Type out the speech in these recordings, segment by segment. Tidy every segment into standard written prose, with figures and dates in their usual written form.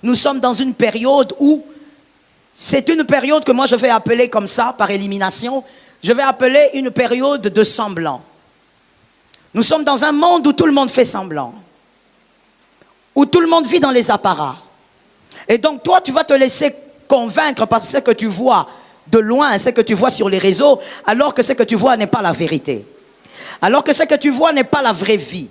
Nous sommes dans une période où c'est une période que moi je vais appeler comme ça, par élimination, je vais appeler une période de semblant. Nous sommes dans un monde où tout le monde fait semblant, où tout le monde vit dans les apparats. Et donc toi, tu vas te laisser convaincre par ce que tu vois de loin, ce que tu vois sur les réseaux, alors que ce que tu vois n'est pas la vérité. Alors que ce que tu vois n'est pas la vraie vie.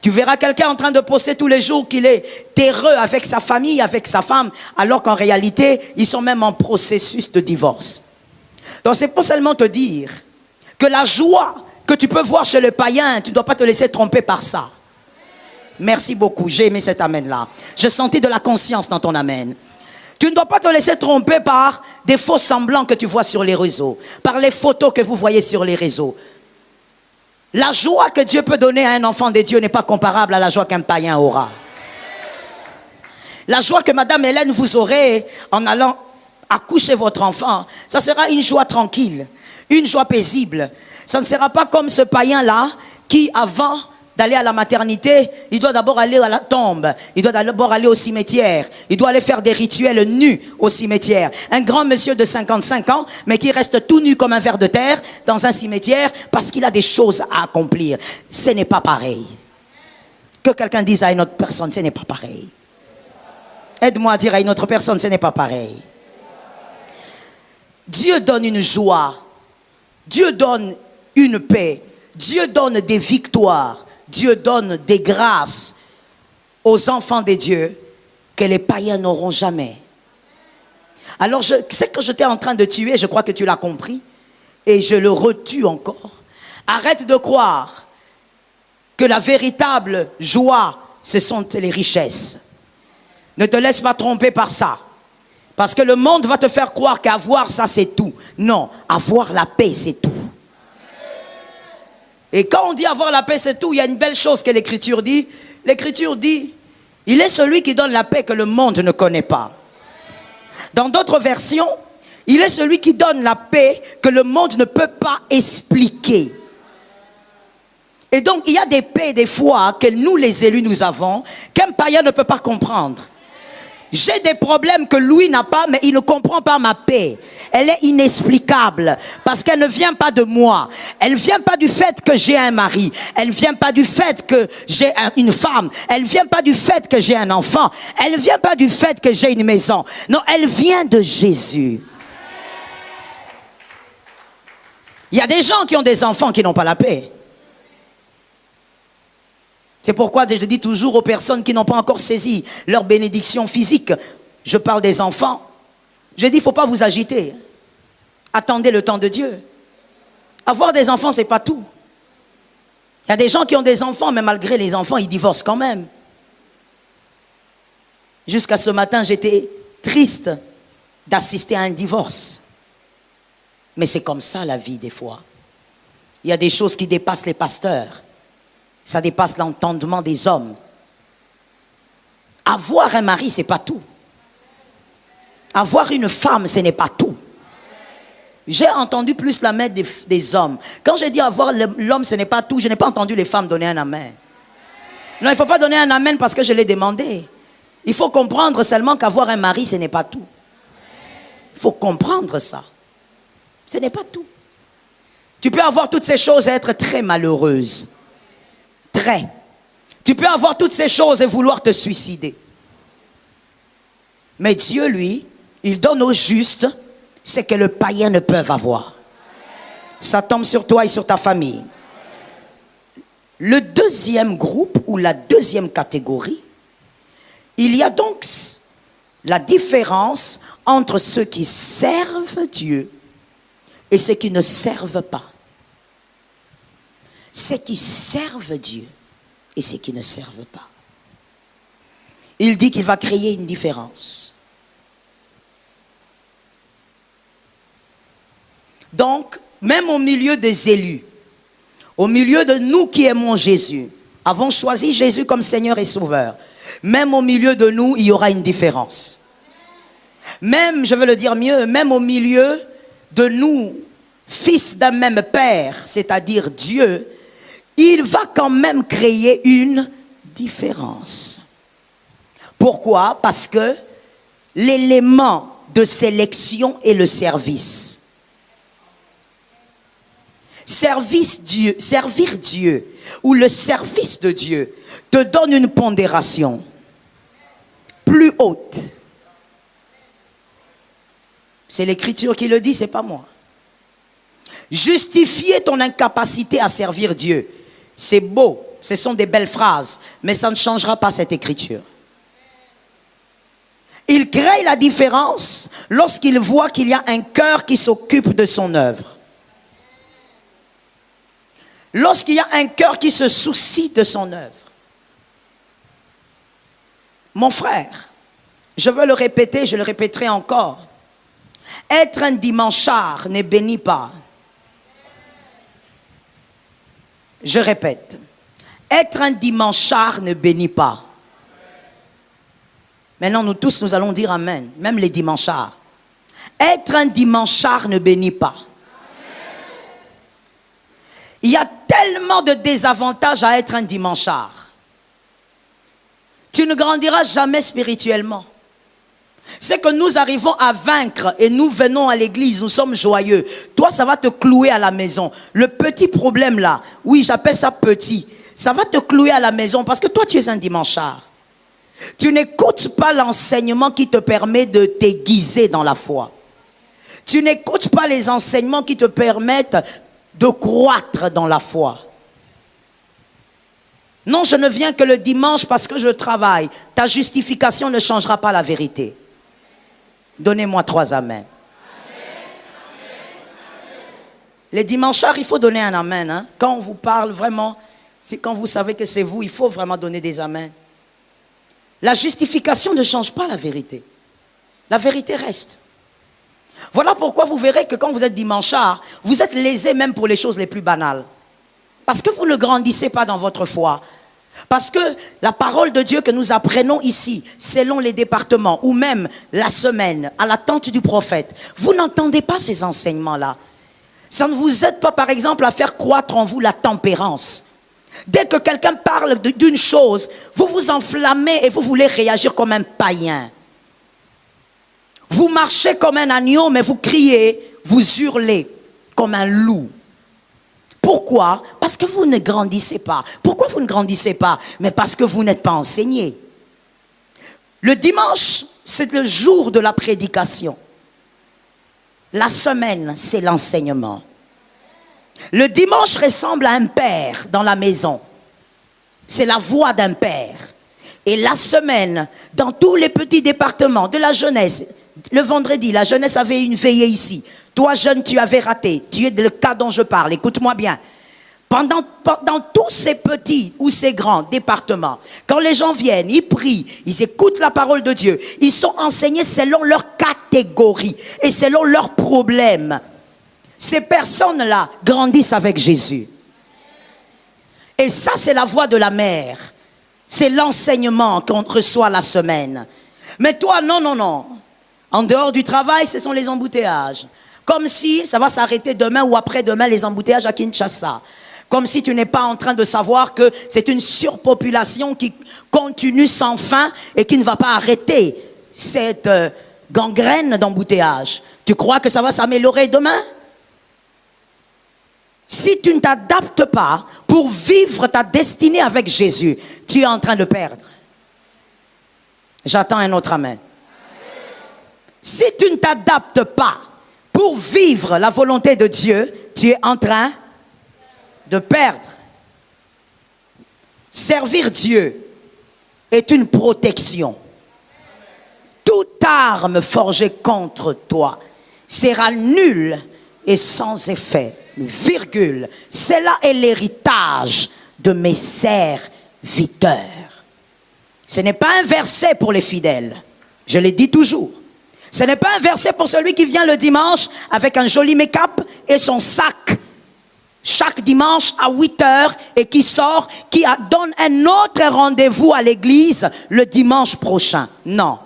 Tu verras quelqu'un en train de poster tous les jours qu'il est heureux avec sa famille, avec sa femme, alors qu'en réalité, ils sont même en processus de divorce. Donc c'est pour seulement te dire que la joie que tu peux voir chez le païen, tu ne dois pas te laisser tromper par ça. Merci beaucoup, j'ai aimé cet amen-là. J'ai senti de la conscience dans ton amen. Tu ne dois pas te laisser tromper par des faux semblants que tu vois sur les réseaux, par les photos que vous voyez sur les réseaux. La joie que Dieu peut donner à un enfant de Dieu n'est pas comparable à la joie qu'un païen aura. La joie que Madame Hélène vous aurez en allant accoucher votre enfant, ça sera une joie tranquille, une joie paisible. Ça ne sera pas comme ce païen-là qui, avant d'aller à la maternité, il doit d'abord aller à la tombe, il doit d'abord aller au cimetière, il doit aller faire des rituels nus au cimetière. Un grand monsieur de 55 ans, mais qui reste tout nu comme un ver de terre dans un cimetière parce qu'il a des choses à accomplir. Ce n'est pas pareil. Que quelqu'un dise à une autre personne, ce n'est pas pareil. Aide-moi à dire à une autre personne, ce n'est pas pareil. Dieu donne une joie, Dieu donne une paix, Dieu donne des victoires, Dieu donne des grâces aux enfants de Dieu que les païens n'auront jamais. Alors, ce que j'étais en train de tuer, je crois que tu l'as compris, et je le retue encore. Arrête de croire que la véritable joie, ce sont les richesses. Ne te laisse pas tromper par ça. Parce que le monde va te faire croire qu'avoir ça, c'est tout. Non, avoir la paix, c'est tout. Et quand on dit avoir la paix, c'est tout, il y a une belle chose que l'Écriture dit. L'Écriture dit, il est celui qui donne la paix que le monde ne connaît pas. Dans d'autres versions, il est celui qui donne la paix que le monde ne peut pas expliquer. Et donc, il y a des paix, des fois, que nous, les élus, nous avons, qu'un païen ne peut pas comprendre. J'ai des problèmes que lui n'a pas, mais il ne comprend pas ma paix. Elle est inexplicable parce qu'elle ne vient pas de moi. Elle ne vient pas du fait que j'ai un mari. Elle ne vient pas du fait que j'ai une femme. Elle ne vient pas du fait que j'ai un enfant. Elle ne vient pas du fait que j'ai une maison. Non, elle vient de Jésus. Il y a des gens qui ont des enfants qui n'ont pas la paix. C'est pourquoi je dis toujours aux personnes qui n'ont pas encore saisi leur bénédiction physique, je parle des enfants, je dis il ne faut pas vous agiter. Attendez le temps de Dieu. Avoir des enfants, ce n'est pas tout. Il y a des gens qui ont des enfants, mais malgré les enfants, ils divorcent quand même. Jusqu'à ce matin, j'étais triste d'assister à un divorce. Mais c'est comme ça la vie des fois. Il y a des choses qui dépassent les pasteurs. Ça dépasse l'entendement des hommes. Avoir un mari, ce n'est pas tout. Avoir une femme, ce n'est pas tout. J'ai entendu plus la main des hommes. Quand j'ai dit avoir l'homme, ce n'est pas tout, je n'ai pas entendu les femmes donner un amen. Non, il ne faut pas donner un amen parce que je l'ai demandé. Il faut comprendre seulement qu'avoir un mari, ce n'est pas tout. Il faut comprendre ça. Ce n'est pas tout. Tu peux avoir toutes ces choses et être très malheureuse. Très. Tu peux avoir toutes ces choses et vouloir te suicider. Mais Dieu, lui, il donne aux justes ce que le païen ne peut avoir. Ça tombe sur toi et sur ta famille. Le deuxième groupe ou la deuxième catégorie, il y a donc la différence entre ceux qui servent Dieu et ceux qui ne servent pas. Ceux qui servent Dieu et ceux qui ne servent pas. Il dit qu'il va créer une différence. Donc, même au milieu des élus, au milieu de nous qui aimons Jésus, avons choisi Jésus comme Seigneur et Sauveur, même au milieu de nous, il y aura une différence. Même, je veux le dire mieux, même au milieu de nous, fils d'un même Père, c'est-à-dire Dieu, il va quand même créer une différence. Pourquoi? Parce que l'élément de sélection est le service. Servir Dieu ou le service de Dieu te donne une pondération plus haute. C'est l'Écriture qui le dit, c'est pas moi. Justifier ton incapacité à servir Dieu, c'est beau, ce sont des belles phrases, mais ça ne changera pas cette Écriture. Il crée la différence lorsqu'il voit qu'il y a un cœur qui s'occupe de son œuvre. Lorsqu'il y a un cœur qui se soucie de son œuvre. Mon frère, je veux le répéter, je le répéterai encore. Être un dimanchard ne bénit pas. Je répète. Être un dimanchard ne bénit pas. Maintenant, nous tous, nous allons dire amen, même les dimanchards. Être un dimanchard ne bénit pas. Il y a tellement de désavantages à être un dimanchard. Tu ne grandiras jamais spirituellement. C'est que nous arrivons à vaincre et nous venons à l'église, nous sommes joyeux. Toi, ça va te clouer à la maison. Le petit problème là, oui, j'appelle ça petit, ça va te clouer à la maison parce que toi, tu es un dimanchard. Tu n'écoutes pas l'enseignement qui te permet de t'aiguiser dans la foi. Tu n'écoutes pas les enseignements qui te permettent de croître dans la foi. Non, je ne viens que le dimanche parce que je travaille. Ta justification ne changera pas la vérité. Donnez-moi 3 amens. Les dimanchards, il faut donner un amen. Hein? Quand on vous parle vraiment, c'est quand vous savez que c'est vous, il faut vraiment donner des amens. La justification ne change pas la vérité. La vérité reste. Voilà pourquoi vous verrez que quand vous êtes dimanchard, vous êtes lésé même pour les choses les plus banales. Parce que vous ne grandissez pas dans votre foi. Parce que la parole de Dieu que nous apprenons ici, selon les départements, ou même la semaine, à la tente du prophète, vous n'entendez pas ces enseignements-là. Ça ne vous aide pas, par exemple, à faire croître en vous la tempérance. Dès que quelqu'un parle d'une chose, vous vous enflammez et vous voulez réagir comme un païen. Vous marchez comme un agneau, mais vous criez, vous hurlez comme un loup. Pourquoi? Parce que vous ne grandissez pas. Pourquoi vous ne grandissez pas? Mais parce que vous n'êtes pas enseigné. Le dimanche, c'est le jour de la prédication. La semaine, c'est l'enseignement. Le dimanche ressemble à un père dans la maison. C'est la voix d'un père. Et la semaine, dans tous les petits départements de la jeunesse, le vendredi, la jeunesse avait une veillée ici. Toi, jeune, tu avais raté. Tu es le cas dont je parle. Écoute-moi bien. Pendant tous ces petits ou ces grands départements, quand les gens viennent, ils prient, ils écoutent la parole de Dieu, ils sont enseignés selon leur catégorie et selon leurs problèmes. Ces personnes-là grandissent avec Jésus. Et ça, c'est la voix de la mère. C'est l'enseignement qu'on reçoit la semaine. Mais toi, non, non, non. En dehors du travail, ce sont les embouteillages. Comme si ça va s'arrêter demain ou après-demain, les embouteillages à Kinshasa. Comme si tu n'es pas en train de savoir que c'est une surpopulation qui continue sans fin et qui ne va pas arrêter cette gangrène d'embouteillage. Tu crois que ça va s'améliorer demain? Si tu ne t'adaptes pas pour vivre ta destinée avec Jésus, tu es en train de perdre. J'attends un autre amen. Si tu ne t'adaptes pas pour vivre la volonté de Dieu, tu es en train de perdre. Servir Dieu est une protection. Toute arme forgée contre toi sera nulle et sans effet. Virgule. Cela est l'héritage de mes serviteurs. Ce n'est pas un verset pour les fidèles. Je l'ai dit toujours. Ce n'est pas un verset pour celui qui vient le dimanche avec un joli make-up et son sac chaque dimanche à 8h et qui sort, qui donne un autre rendez-vous à l'église le dimanche prochain. Non.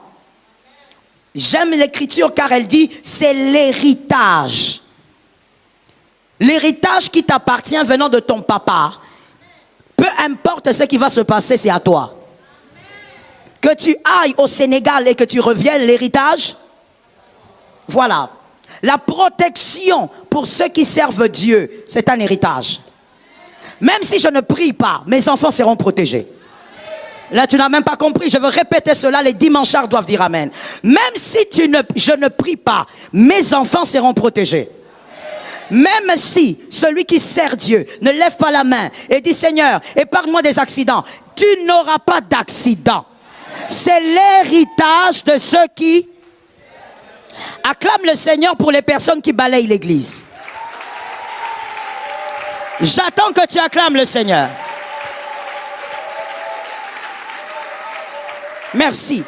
J'aime l'écriture car elle dit c'est l'héritage. L'héritage qui t'appartient venant de ton papa. Peu importe ce qui va se passer, c'est à toi. Que tu ailles au Sénégal et que tu reviennes, l'héritage, voilà. La protection pour ceux qui servent Dieu, c'est un héritage. Même si je ne prie pas, mes enfants seront protégés. Là, tu n'as même pas compris. Je veux répéter cela. Les dimanchards doivent dire Amen. Même si je ne prie pas, mes enfants seront protégés. Même si celui qui sert Dieu ne lève pas la main et dit Seigneur, épargne-moi des accidents, tu n'auras pas d'accident. C'est l'héritage de ceux qui... Acclame le Seigneur pour les personnes qui balayent l'église. J'attends que tu acclames le Seigneur. Merci.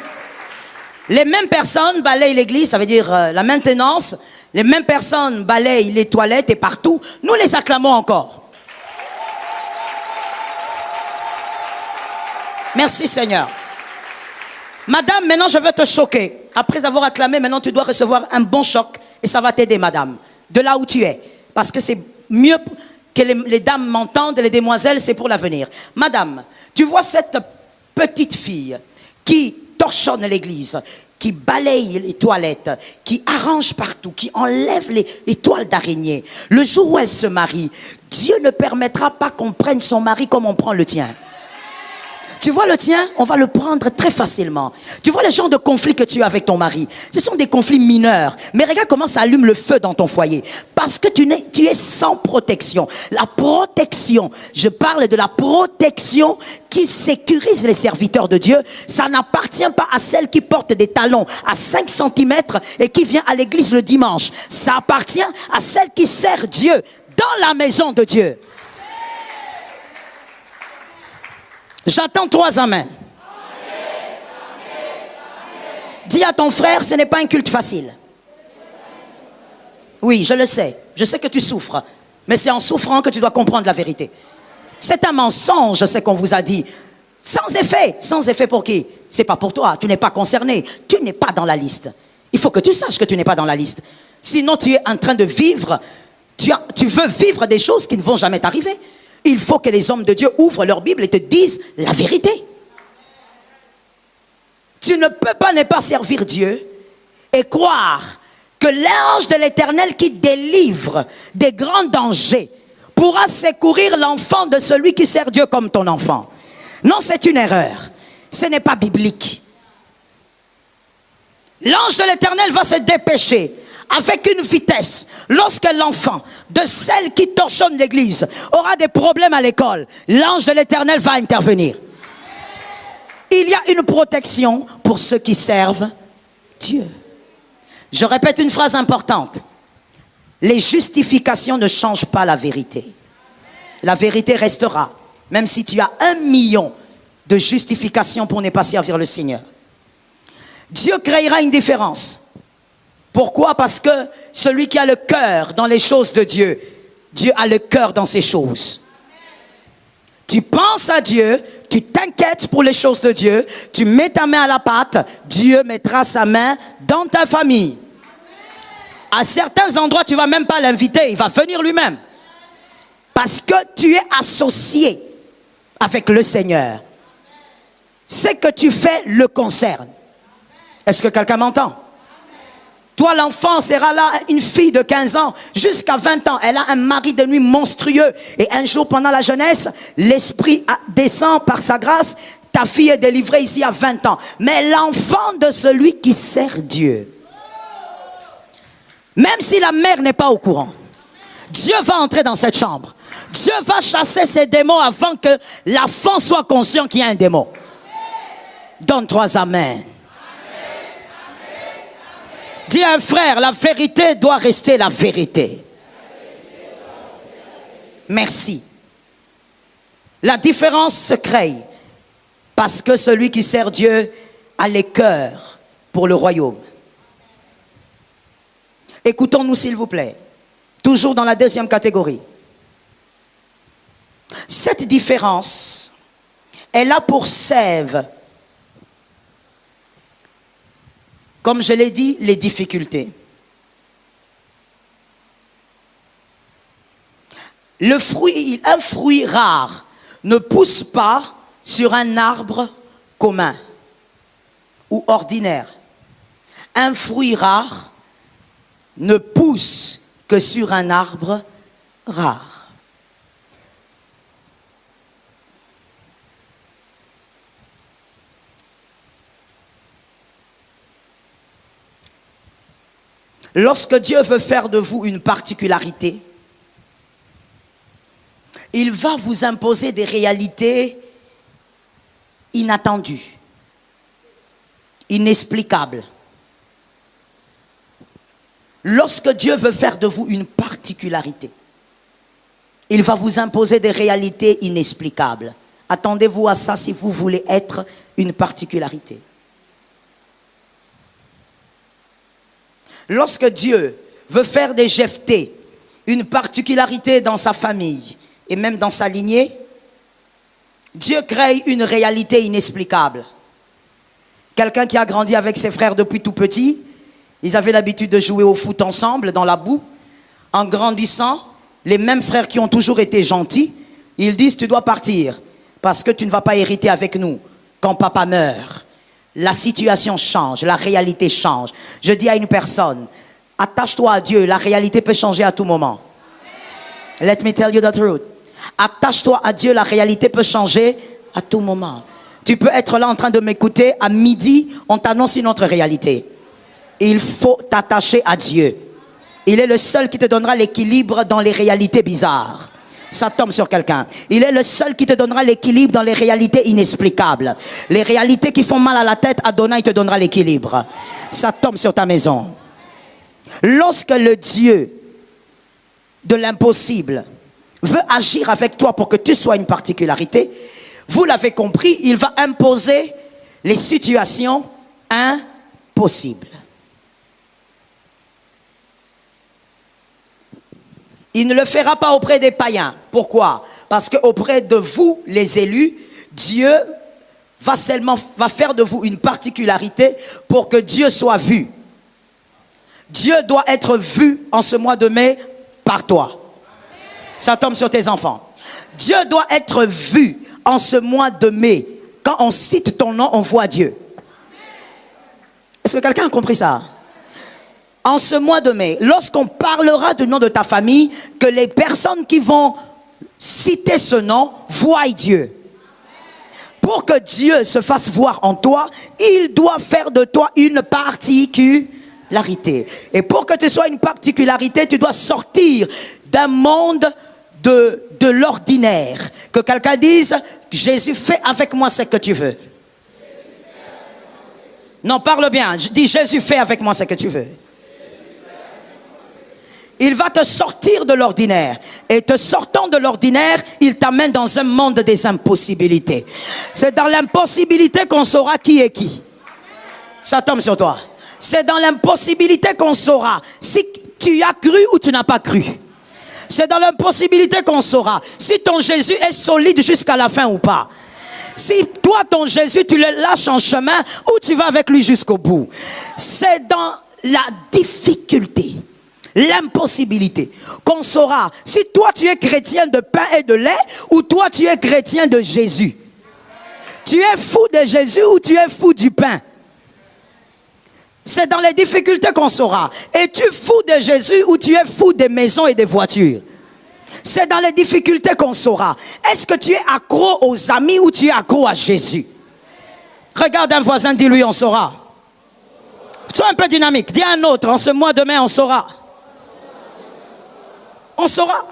Les mêmes personnes balayent l'église, ça veut dire la maintenance. Les mêmes personnes balayent les toilettes et partout. Nous les acclamons encore. Merci Seigneur. Madame, maintenant je veux te choquer. Après avoir acclamé, maintenant tu dois recevoir un bon choc. Et ça va t'aider, madame, de là où tu es. Parce que c'est mieux que les dames m'entendent, les demoiselles, c'est pour l'avenir. Madame, tu vois cette petite fille qui torchonne l'église, qui balaye les toilettes, qui arrange partout, qui enlève les toiles d'araignée. Le jour où elle se marie, Dieu ne permettra pas qu'on prenne son mari comme on prend le tien. Tu vois le tien, on va le prendre très facilement. Tu vois le genre de conflit que tu as avec ton mari. Ce sont des conflits mineurs. Mais regarde comment ça allume le feu dans ton foyer. Parce que tu es sans protection. La protection, je parle de la protection qui sécurise les serviteurs de Dieu. Ça n'appartient pas à celle qui porte des talons à 5 cm et qui vient à l'église le dimanche. Ça appartient à celle qui sert Dieu dans la maison de Dieu. J'attends 3 amens. Dis à ton frère, ce n'est pas un culte facile. Oui, je le sais. Je sais que tu souffres. Mais c'est en souffrant que tu dois comprendre la vérité. C'est un mensonge, ce qu'on vous a dit. Sans effet. Sans effet pour qui? C'est pas pour toi. Tu n'es pas concerné. Tu n'es pas dans la liste. Il faut que tu saches que tu n'es pas dans la liste. Sinon, tu es en train de vivre. Tu veux vivre des choses qui ne vont jamais t'arriver. Il faut que les hommes de Dieu ouvrent leur Bible et te disent la vérité. Tu ne peux pas ne pas servir Dieu et croire que l'ange de l'Éternel qui délivre des grands dangers pourra secourir l'enfant de celui qui sert Dieu comme ton enfant. Non, c'est une erreur. Ce n'est pas biblique. L'ange de l'Éternel va se dépêcher avec une vitesse. Lorsque l'enfant de celle qui torchonne l'église aura des problèmes à l'école, l'ange de l'Éternel va intervenir. Il y a une protection pour ceux qui servent Dieu. Je répète une phrase importante. Les justifications ne changent pas la vérité. La vérité restera, même si tu as 1 million de justifications pour ne pas servir le Seigneur. Dieu créera une différence. Pourquoi? Parce que celui qui a le cœur dans les choses de Dieu, Dieu a le cœur dans ses choses. Tu penses à Dieu, tu t'inquiètes pour les choses de Dieu, tu mets ta main à la pâte, Dieu mettra sa main dans ta famille. À certains endroits, tu ne vas même pas l'inviter, il va venir lui-même. Parce que tu es associé avec le Seigneur. Ce que tu fais le concerne. Est-ce que quelqu'un m'entend? Toi, l'enfant sera là, une fille de 15 ans, jusqu'à 20 ans. Elle a un mari de nuit monstrueux. Et un jour, pendant la jeunesse, l'esprit descend par sa grâce. Ta fille est délivrée ici à 20 ans. Mais l'enfant de celui qui sert Dieu, même si la mère n'est pas au courant, Dieu va entrer dans cette chambre. Dieu va chasser ces démons avant que l'enfant soit conscient qu'il y a un démon. Donne 3 amens. Dis à un frère, la vérité doit rester la vérité. Merci. La différence se crée parce que celui qui sert Dieu a les cœurs pour le royaume. Écoutons-nous s'il vous plaît. Toujours dans la 2e catégorie. Cette différence est là pour sève, comme je l'ai dit, les difficultés. Un fruit rare ne pousse pas sur un arbre commun. ou ordinaire. Un fruit rare ne pousse que sur un arbre rare. Lorsque Dieu veut faire de vous une particularité, il va vous imposer des réalités inattendues, inexplicables. Lorsque Dieu veut faire de vous une particularité, il va vous imposer des réalités inexplicables. Attendez-vous à ça si vous voulez être une particularité. Lorsque Dieu veut faire des Jephté une particularité dans sa famille et même dans sa lignée, Dieu crée une réalité inexplicable. Quelqu'un qui a grandi avec ses frères depuis tout petit, ils avaient l'habitude de jouer au foot ensemble dans la boue. En grandissant, les mêmes frères qui ont toujours été gentils, ils disent tu dois partir parce que tu ne vas pas hériter avec nous quand papa meurt. La situation change, la réalité change. Je dis à une personne, attache-toi à Dieu, la réalité peut changer à tout moment. Let me tell you the truth. Attache-toi à Dieu, la réalité peut changer à tout moment. Tu peux être là en train de m'écouter, à midi, on t'annonce une autre réalité. Il faut t'attacher à Dieu. Il est le seul qui te donnera l'équilibre dans les réalités bizarres. Ça tombe sur quelqu'un. Il est le seul qui te donnera l'équilibre dans les réalités inexplicables. Les réalités qui font mal à la tête, Adonai te donnera l'équilibre. Ça tombe sur ta maison. Lorsque le Dieu de l'impossible veut agir avec toi pour que tu sois une particularité, vous l'avez compris, il va imposer les situations impossibles. Il ne le fera pas auprès des païens. Pourquoi? Parce qu'auprès de vous, les élus, Dieu va faire de vous une particularité pour que Dieu soit vu. Dieu doit être vu en ce mois de mai par toi. Ça tombe sur tes enfants. Dieu doit être vu en ce mois de mai. Quand on cite ton nom, on voit Dieu. Est-ce que quelqu'un a compris ça? En ce mois de mai, lorsqu'on parlera du nom de ta famille, que les personnes qui vont citer ce nom voient Dieu. Pour que Dieu se fasse voir en toi, il doit faire de toi une particularité. Et pour que tu sois une particularité, tu dois sortir d'un monde de l'ordinaire. Que quelqu'un dise, Jésus, fais avec moi ce que tu veux. Non, parle bien. Dis, Jésus, fais avec moi ce que tu veux. Il va te sortir de l'ordinaire. Et te sortant de l'ordinaire, il t'amène dans un monde des impossibilités. C'est dans l'impossibilité qu'on saura qui est qui. Ça tombe sur toi. C'est dans l'impossibilité qu'on saura si tu as cru ou tu n'as pas cru. C'est dans l'impossibilité qu'on saura si ton Jésus est solide jusqu'à la fin ou pas. Si toi, ton Jésus, tu le lâches en chemin ou tu vas avec lui jusqu'au bout. C'est dans la difficulté, l'impossibilité qu'on saura si toi tu es chrétien de pain et de lait ou toi tu es chrétien de Jésus. Tu es fou de Jésus ou tu es fou du pain. C'est dans les difficultés qu'on saura. Es-tu fou de Jésus ou tu es fou des maisons et des voitures? C'est dans les difficultés qu'on saura. Est-ce que tu es accro aux amis ou tu es accro à Jésus? Regarde un voisin, dis-lui, on saura. Sois un peu dynamique. Dis à un autre, en ce mois de mai, on saura. On saura.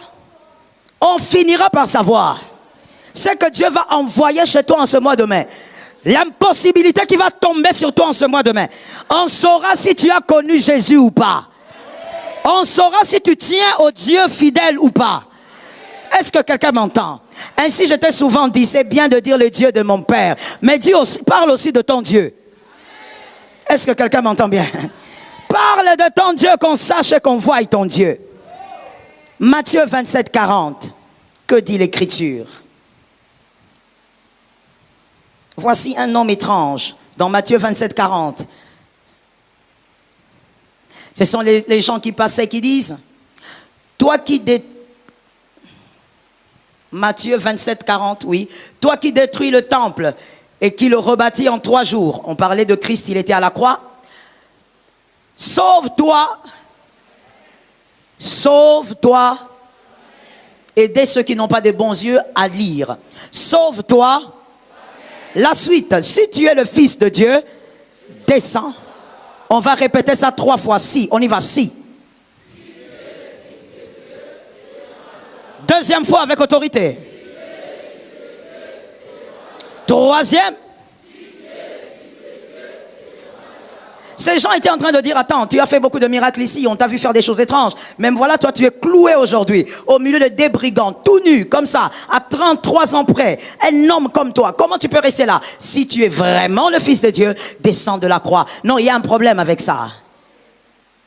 On finira par savoir. C'est que Dieu va envoyer chez toi en ce mois de mai. L'impossibilité qui va tomber sur toi en ce mois de mai. On saura si tu as connu Jésus ou pas. On saura si tu tiens au Dieu fidèle ou pas. Est-ce que quelqu'un m'entend? Ainsi, je t'ai souvent dit, c'est bien de dire le Dieu de mon Père. Mais Dieu aussi, parle aussi de ton Dieu. Est-ce que quelqu'un m'entend bien? Parle de ton Dieu, qu'on sache et qu'on voie ton Dieu. Matthieu 27, 40. Que dit l'Écriture? Voici un homme étrange dans Matthieu 27, 40. Ce sont les gens qui passaient qui disent, toi qui Matthieu 27, 40, oui. Toi qui détruis le temple et qui le rebâtit en 3 jours. On parlait de Christ, il était à la croix. Sauve-toi. Sauve-toi. Aidez ceux qui n'ont pas de bons yeux à lire. Sauve-toi. La suite, si tu es le Fils de Dieu, descends. On va répéter ça 3 fois. Si, on y va, si. Deuxième fois avec autorité. Troisième. Ces gens étaient en train de dire, attends, tu as fait beaucoup de miracles ici, on t'a vu faire des choses étranges. Même voilà, toi, tu es cloué aujourd'hui, au milieu de des brigands, tout nu, comme ça, à 33 ans près, un homme comme toi. Comment tu peux rester là? Si tu es vraiment le Fils de Dieu, descends de la croix. Non, il y a un problème avec ça.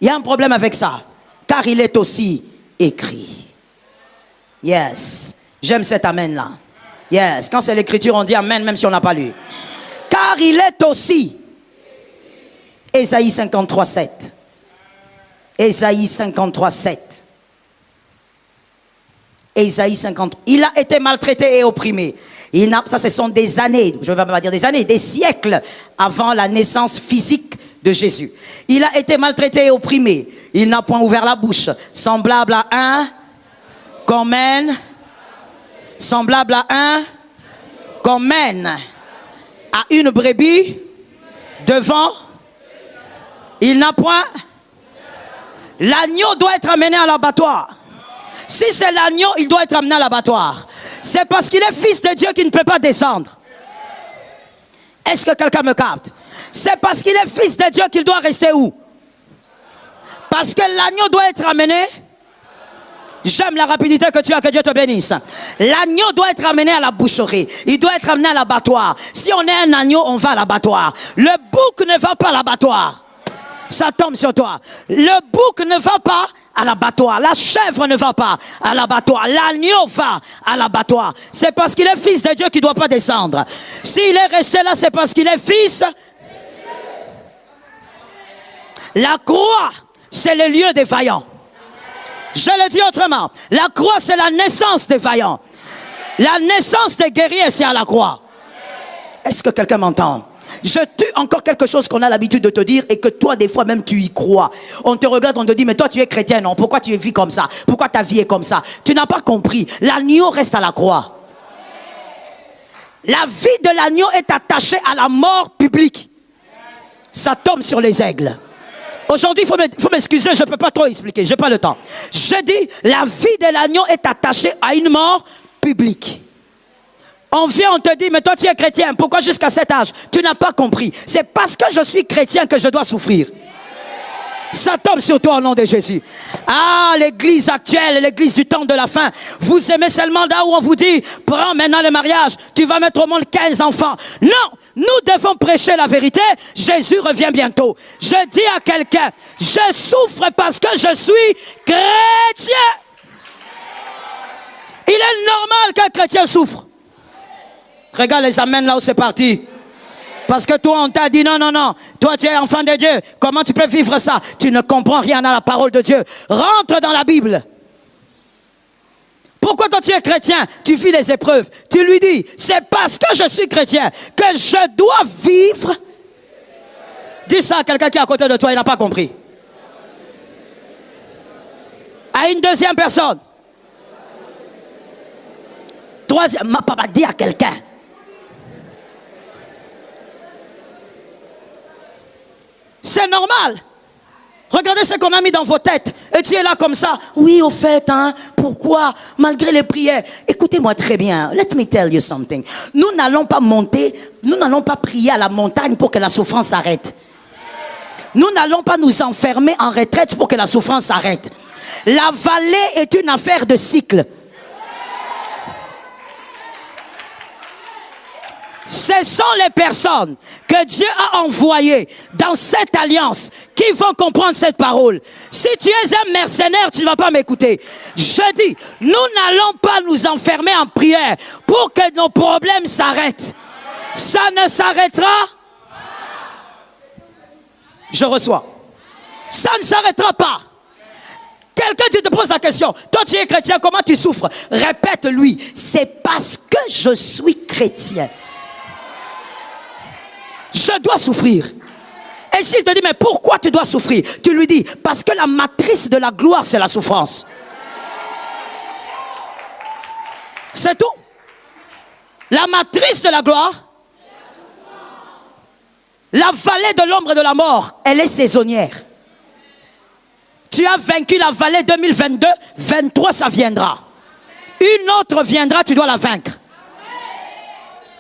Il y a un problème avec ça. Car il est aussi écrit. Yes. J'aime cet amen-là. Yes. Quand c'est l'écriture, on dit amen, même si on n'a pas lu. Car il est aussi. Ésaïe 53, 7. Ésaïe 53, 7. Ésaïe 53. Il a été maltraité et opprimé. Ça, ce sont des années, je ne vais pas dire des années, des siècles avant la naissance physique de Jésus. Il a été maltraité et opprimé. Il n'a point ouvert la bouche. Semblable à un qu'on mène. Semblable à un qu'on mène à une brebis devant. Il n'a point. L'agneau doit être amené à l'abattoir. Si c'est l'agneau, il doit être amené à l'abattoir. C'est parce qu'il est Fils de Dieu qu'il ne peut pas descendre. Est-ce que quelqu'un me capte? C'est parce qu'il est Fils de Dieu qu'il doit rester où? Parce que l'agneau doit être amené. J'aime la rapidité que tu as, que Dieu te bénisse. L'agneau doit être amené à la boucherie. Il doit être amené à l'abattoir. Si on est un agneau, on va à l'abattoir. Le bouc ne va pas à l'abattoir. Ça tombe sur toi. Le bouc ne va pas à l'abattoir. La chèvre ne va pas à l'abattoir. L'agneau va à l'abattoir. C'est parce qu'il est Fils de Dieu qu'il ne doit pas descendre. S'il est resté là, c'est parce qu'il est Fils. La croix, c'est le lieu des vaillants. Je le dis autrement. La croix, c'est la naissance des vaillants. La naissance des guerriers, c'est à la croix. Est-ce que quelqu'un m'entend? Je tue encore quelque chose qu'on a l'habitude de te dire et que toi, des fois même, tu y crois. On te regarde, on te dit, mais toi, tu es chrétien, non? Pourquoi tu vis comme ça? Pourquoi ta vie est comme ça? Tu n'as pas compris. L'agneau reste à la croix. La vie de l'agneau est attachée à la mort publique. Ça tombe sur les aigles. Aujourd'hui, il faut m'excuser, je ne peux pas trop expliquer, je n'ai pas le temps. Je dis, la vie de l'agneau est attachée à une mort publique. On vient, on te dit, mais toi tu es chrétien, pourquoi jusqu'à cet âge? Tu n'as pas compris. C'est parce que je suis chrétien que je dois souffrir. Ça tombe sur toi au nom de Jésus. Ah, l'église actuelle, l'église du temps de la fin. Vous aimez seulement là où on vous dit, prends maintenant le mariage, tu vas mettre au monde 15 enfants. Non, nous devons prêcher la vérité. Jésus revient bientôt. Je dis à quelqu'un, je souffre parce que je suis chrétien. Il est normal qu'un chrétien souffre. Regarde les amens là où c'est parti. Parce que toi, on t'a dit non, non, non. Toi, tu es enfant de Dieu. Comment tu peux vivre ça? Tu ne comprends rien à la parole de Dieu. Rentre dans la Bible. Pourquoi toi, tu es chrétien? Tu vis les épreuves. Tu lui dis, c'est parce que je suis chrétien que je dois vivre. Dis ça à quelqu'un qui est à côté de toi, il n'a pas compris. À une deuxième personne. Troisième, ma papa dit à quelqu'un. C'est normal. Regardez ce qu'on a mis dans vos têtes. Et tu es là comme ça. Oui, au fait, hein, pourquoi? Malgré les prières. Écoutez-moi très bien. Let me tell you something. Nous n'allons pas monter, nous n'allons pas prier à la montagne pour que la souffrance s'arrête. Nous n'allons pas nous enfermer en retraite pour que la souffrance s'arrête. La vallée est une affaire de cycle. Ce sont les personnes que Dieu a envoyées dans cette alliance qui vont comprendre cette parole. Si tu es un mercenaire, tu ne vas pas m'écouter. Je dis, nous n'allons pas nous enfermer en prière pour que nos problèmes s'arrêtent. Ça ne s'arrêtera. Je reçois. Ça ne s'arrêtera pas. Quelqu'un, tu te poses la question. Toi, tu es chrétien, comment tu souffres? Répète-lui. C'est parce que je suis chrétien. Je dois souffrir. Et s'il te dit, mais pourquoi tu dois souffrir? Tu lui dis, parce que la matrice de la gloire, c'est la souffrance. C'est tout. La matrice de la gloire, la vallée de l'ombre et de la mort, elle est saisonnière. Tu as vaincu la vallée 2022, 23 ça viendra. Une autre viendra, tu dois la vaincre.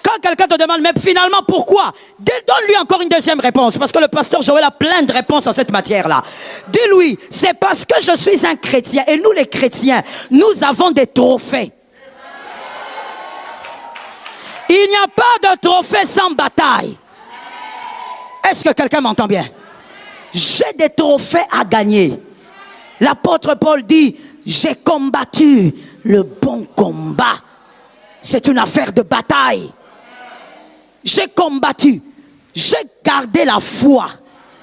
Quand quelqu'un te demande, mais finalement pourquoi? Donne-lui encore une deuxième réponse, parce que le pasteur Joël a plein de réponses en cette matière-là. Dis-lui, c'est parce que je suis un chrétien, et nous les chrétiens, nous avons des trophées. Il n'y a pas de trophée sans bataille. Est-ce que quelqu'un m'entend bien? J'ai des trophées à gagner. L'apôtre Paul dit, j'ai combattu le bon combat. C'est une affaire de bataille. J'ai combattu, j'ai gardé la foi,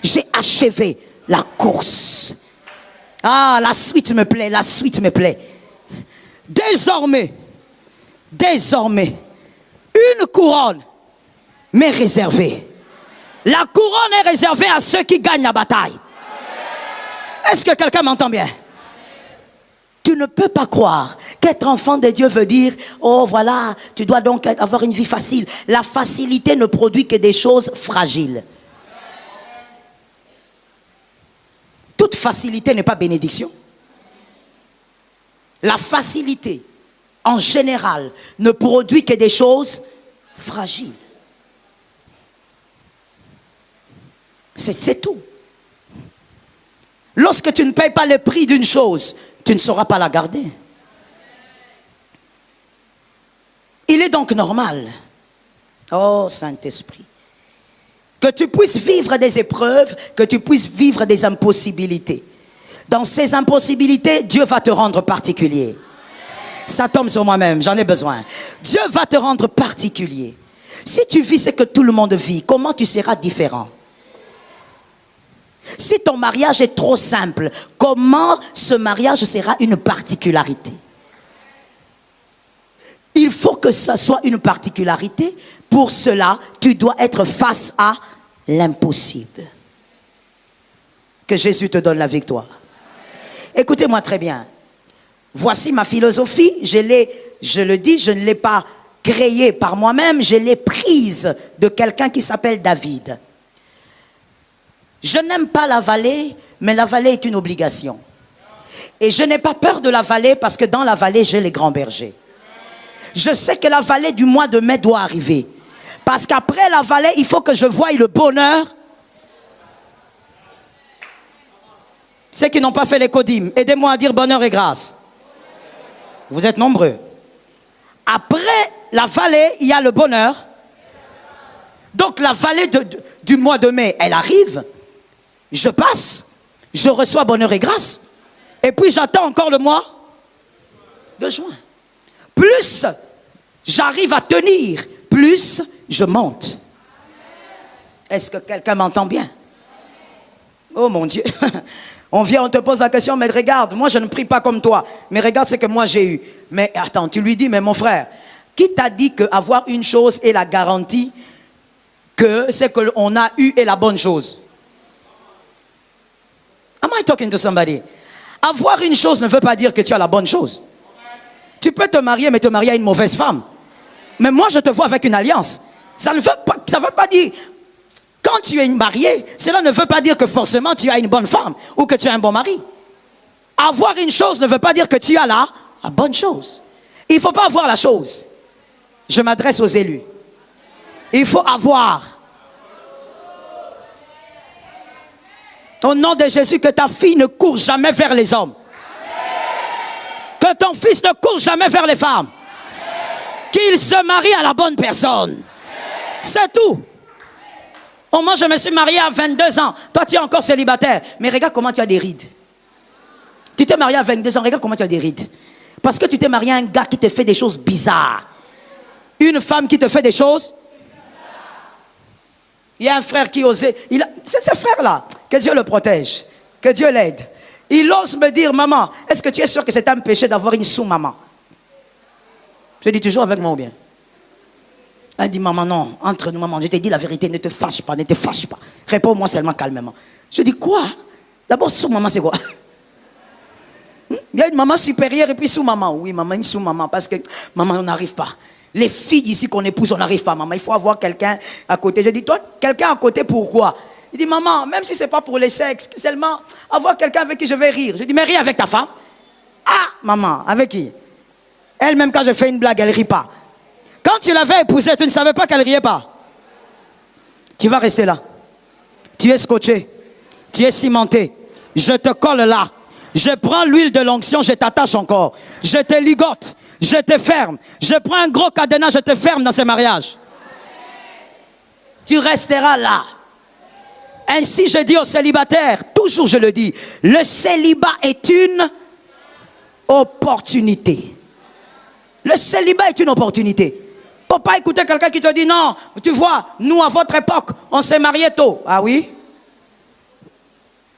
j'ai achevé la course. Ah, la suite me plaît, la suite me plaît. Désormais, une couronne m'est réservée. La couronne est réservée à ceux qui gagnent la bataille. Est-ce que quelqu'un m'entend bien? Tu ne peux pas croire qu'être enfant de Dieu veut dire, oh voilà, tu dois donc avoir une vie facile. La facilité ne produit que des choses fragiles. Toute facilité n'est pas bénédiction. La facilité, en général, ne produit que des choses fragiles. C'est tout. Lorsque tu ne payes pas le prix d'une chose, tu ne sauras pas la garder. Il est donc normal, oh Saint-Esprit, que tu puisses vivre des épreuves, que tu puisses vivre des impossibilités. Dans ces impossibilités, Dieu va te rendre particulier. Ça tombe sur moi-même, j'en ai besoin. Dieu va te rendre particulier. Si tu vis ce que tout le monde vit, comment tu seras différent? Si ton mariage est trop simple, comment ce mariage sera une particularité? Il faut que ça soit une particularité. Pour cela, tu dois être face à l'impossible. Que Jésus te donne la victoire. Écoutez-moi très bien. Voici ma philosophie. Je le dis, je ne l'ai pas créée par moi-même. Je l'ai prise de quelqu'un qui s'appelle David. Je n'aime pas la vallée, mais la vallée est une obligation. Et je n'ai pas peur de la vallée parce que dans la vallée, j'ai les grands bergers. Je sais que la vallée du mois de mai doit arriver. Parce qu'après la vallée, il faut que je voie le bonheur. Ceux qui n'ont pas fait les codymes, aidez-moi à dire bonheur et grâce. Vous êtes nombreux. Après la vallée, il y a le bonheur. Donc la vallée du mois de mai, elle arrive. Je passe, je reçois bonheur et grâce. Et puis j'attends encore le mois de juin. Plus j'arrive à tenir, plus je monte. Est-ce que quelqu'un m'entend bien? Oh mon Dieu. On vient, on te pose la question, mais regarde, moi je ne prie pas comme toi. Mais regarde ce que moi j'ai eu. Mais attends, tu lui dis, mais mon frère, qui t'a dit qu'avoir une chose est la garantie que ce qu'on a eu est la bonne chose? Am I talking to somebody? Avoir une chose ne veut pas dire que tu as la bonne chose. Tu peux te marier, mais te marier à une mauvaise femme. Mais moi, je te vois avec une alliance. Ça ne veut pas dire... Quand tu es marié, cela ne veut pas dire que forcément tu as une bonne femme ou que tu as un bon mari. Avoir une chose ne veut pas dire que tu as la bonne chose. Il ne faut pas avoir la chose. Je m'adresse aux élus. Il faut avoir. Au nom de Jésus, que ta fille ne court jamais vers les hommes. Que ton fils ne court jamais vers les femmes. Qu'il se marie à la bonne personne. C'est tout. Oh, moi, je me suis marié à 22 ans. Toi, tu es encore célibataire. Mais regarde comment tu as des rides. Tu t'es marié à 22 ans. Regarde comment tu as des rides. Parce que tu t'es marié à un gars qui te fait des choses bizarres. Une femme qui te fait des choses. Il y a un frère qui osait. C'est ce frère-là. Que Dieu le protège. Que Dieu l'aide. Il ose me dire, maman, est-ce que tu es sûr que c'est un péché d'avoir une sous-maman? Je dis toujours avec moi ou bien? Elle dit, maman, non, entre nous, maman, je t'ai dit la vérité, ne te fâche pas, ne te fâche pas. Réponds-moi seulement calmement. Je dis, quoi? D'abord, sous-maman, c'est quoi? Il y a une maman supérieure et puis sous-maman. Oui, maman, une sous-maman, parce que maman, on n'arrive pas. Les filles ici qu'on épouse, on n'arrive pas, maman. Il faut avoir quelqu'un à côté. Je dis, toi, quelqu'un à côté, pourquoi? Il dit, maman, même si ce n'est pas pour les sexes, seulement avoir quelqu'un avec qui je vais rire. Je dis, mais ris avec ta femme. Ah, maman, avec qui? Elle-même, quand je fais une blague, elle ne rit pas. Quand tu l'avais épousée, tu ne savais pas qu'elle ne riait pas. Tu vas rester là. Tu es scotché. Tu es cimenté. Je te colle là. Je prends l'huile de l'onction, je t'attache encore. Je te ligote. Je te ferme. Je prends un gros cadenas, je te ferme dans ce mariage. Tu resteras là. Ainsi, je dis aux célibataires, toujours je le dis, le célibat est une opportunité. Le célibat est une opportunité. Il ne faut pas écouter quelqu'un qui te dit non, tu vois, nous à votre époque, on s'est mariés tôt. Ah oui?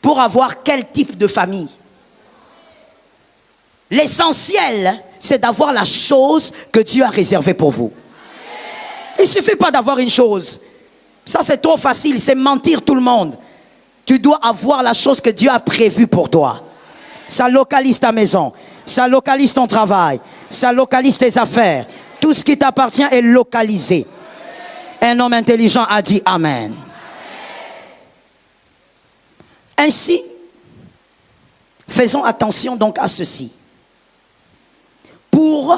Pour avoir quel type de famille? L'essentiel, c'est d'avoir la chose que Dieu a réservée pour vous. Il ne suffit pas d'avoir une chose. Ça, c'est trop facile, c'est mentir tout le monde. Tu dois avoir la chose que Dieu a prévue pour toi. Ça localise ta maison, ça localise ton travail, ça localise tes affaires. Tout ce qui t'appartient est localisé. Un homme intelligent a dit Amen. Ainsi, faisons attention donc à ceci. Pour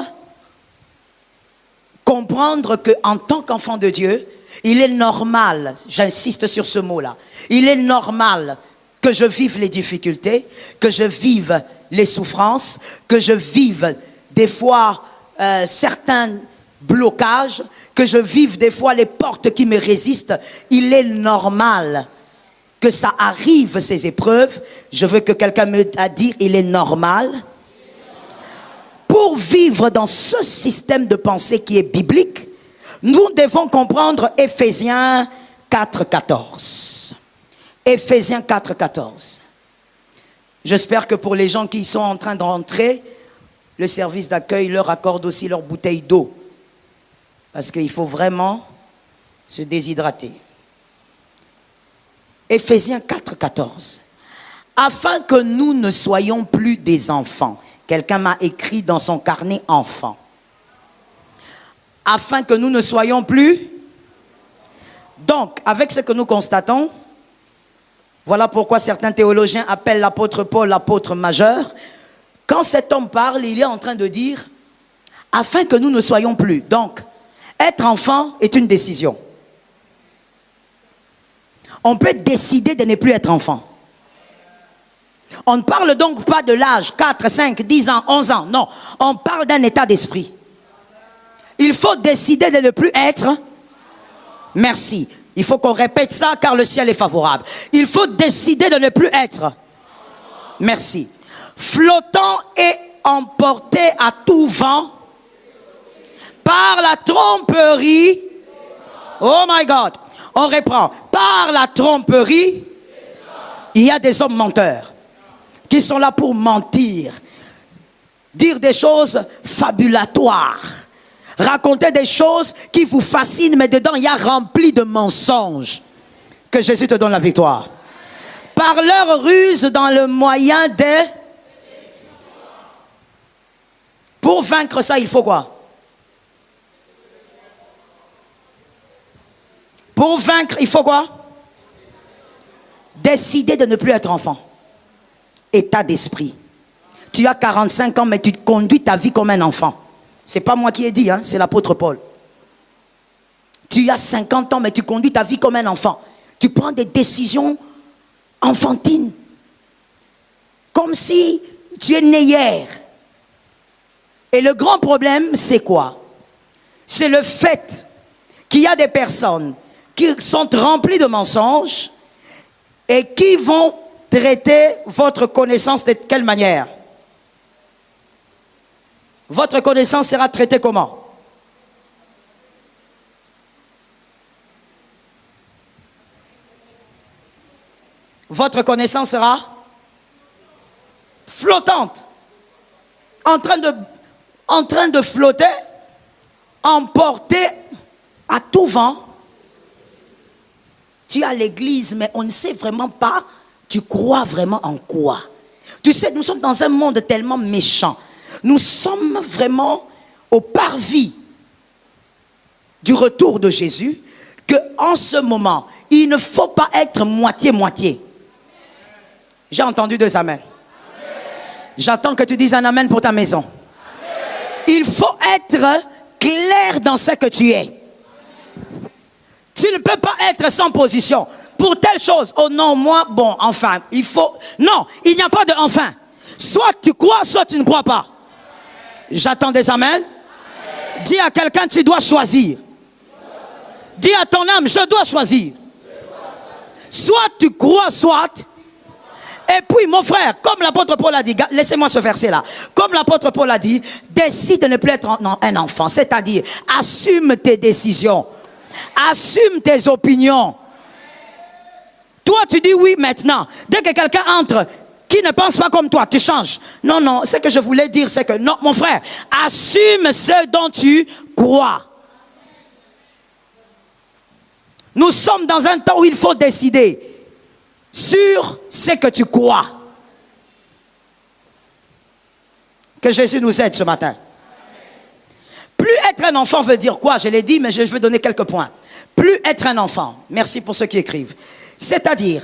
comprendre qu'en tant qu'enfant de Dieu, il est normal, j'insiste sur ce mot-là, il est normal que je vive les difficultés, que je vive les souffrances, que je vive des fois certains blocages, que je vive des fois les portes qui me résistent. Il est normal que ça arrive, ces épreuves. Je veux que quelqu'un me dise, il est normal. Pour vivre dans ce système de pensée qui est biblique, nous devons comprendre Éphésiens 4,14. Éphésiens 4,14. J'espère que pour les gens qui sont en train de rentrer, le service d'accueil leur accorde aussi leur bouteille d'eau. Parce qu'il faut vraiment se déshydrater. Éphésiens 4,14. Afin que nous ne soyons plus des enfants. Quelqu'un m'a écrit dans son carnet enfant. Afin que nous ne soyons plus. Donc, avec ce que nous constatons, voilà pourquoi certains théologiens appellent l'apôtre Paul l'apôtre majeur. Quand cet homme parle, il est en train de dire, afin que nous ne soyons plus. Donc, être enfant est une décision. On peut décider de ne plus être enfant. On ne parle donc pas de l'âge, 4, 5, 10 ans, 11 ans. Non, on parle d'un état d'esprit. Il faut décider de ne plus être. Merci. Il faut qu'on répète ça car le ciel est favorable. Il faut décider de ne plus être. Merci. Flottant et emporté à tout vent par la tromperie. Oh my God. On reprend. Par la tromperie, il y a des hommes menteurs qui sont là pour mentir, dire des choses fabulatoires, raconter des choses qui vous fascinent, mais dedans il y a rempli de mensonges. Que Jésus te donne la victoire. Par leur ruse dans le moyen de... Pour vaincre ça, il faut quoi? Pour vaincre, il faut quoi? Décider de ne plus être enfant. État d'esprit. Tu as 45 ans, mais tu conduis ta vie comme un enfant. Ce n'est pas moi qui ai dit, hein, c'est l'apôtre Paul. Tu as 50 ans, mais tu conduis ta vie comme un enfant. Tu prends des décisions enfantines. Comme si tu es né hier. Et le grand problème, c'est quoi? C'est le fait qu'il y a des personnes qui sont remplies de mensonges et qui vont traiter votre connaissance de quelle manière? Votre connaissance sera traitée comment? Votre connaissance sera flottante, en train de flotter, emportée À tout vent, tu es à l'église, mais on ne sait vraiment pas, tu crois vraiment en quoi. Tu sais, nous sommes dans un monde tellement méchant. Nous sommes vraiment au parvis du retour de Jésus, qu'en ce moment, il ne faut pas être moitié-moitié. J'ai entendu 2 amens. J'attends que tu dises un amen pour ta maison. Amen. Il faut être clair dans ce que tu es. Tu ne peux pas être sans position. Pour telle chose, oh non, moi, bon, enfin, il faut... Non, il n'y a pas de enfin. Soit tu crois, soit tu ne crois pas. J'attends des amens. Dis à quelqu'un, tu dois choisir. Dis à ton âme, je dois choisir. Soit tu crois, soit... Et puis, mon frère, comme l'apôtre Paul a dit, laissez-moi ce verset-là. Comme l'apôtre Paul a dit, décide de ne plus être un enfant. C'est-à-dire, assume tes décisions. Assume tes opinions. Toi, tu dis oui maintenant. Dès que quelqu'un entre qui ne pense pas comme toi, tu changes. Non, non, ce que je voulais dire, c'est que, non, mon frère, assume ce dont tu crois. Nous sommes dans un temps où il faut décider sur ce que tu crois. Que Jésus nous aide ce matin. Plus être un enfant veut dire quoi? Je l'ai dit, mais je vais donner quelques points. Plus être un enfant, merci pour ceux qui écrivent. C'est-à-dire,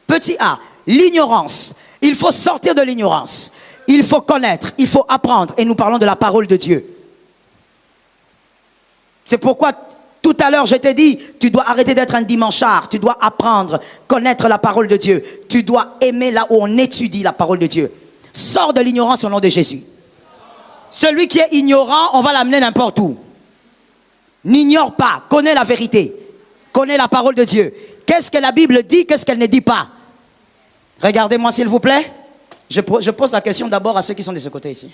petit a, l'ignorance. Il faut sortir de l'ignorance. Il faut connaître, il faut apprendre. Et nous parlons de la parole de Dieu. C'est pourquoi tout à l'heure je t'ai dit, tu dois arrêter d'être un dimanchard. Tu dois apprendre, connaître la parole de Dieu. Tu dois aimer là où on étudie la parole de Dieu. Sors de l'ignorance au nom de Jésus. Celui qui est ignorant, on va l'amener n'importe où. N'ignore pas, connais la vérité. Connais la parole de Dieu. Qu'est-ce que la Bible dit, qu'est-ce qu'elle ne dit pas? Regardez-moi s'il vous plaît. Je pose la question d'abord à ceux qui sont de ce côté ici.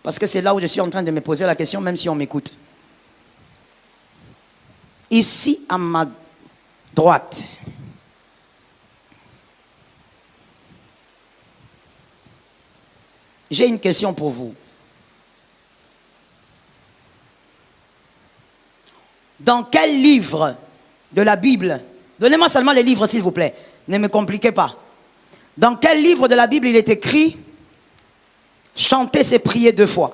Parce que c'est là où je suis en train de me poser la question, même si on m'écoute. Ici, à ma droite, j'ai une question pour vous. Dans quel livre de la Bible, donnez-moi seulement les livres s'il vous plaît, ne me compliquez pas. Dans quel livre de la Bible il est écrit « Chanter, c'est prier 2 fois ».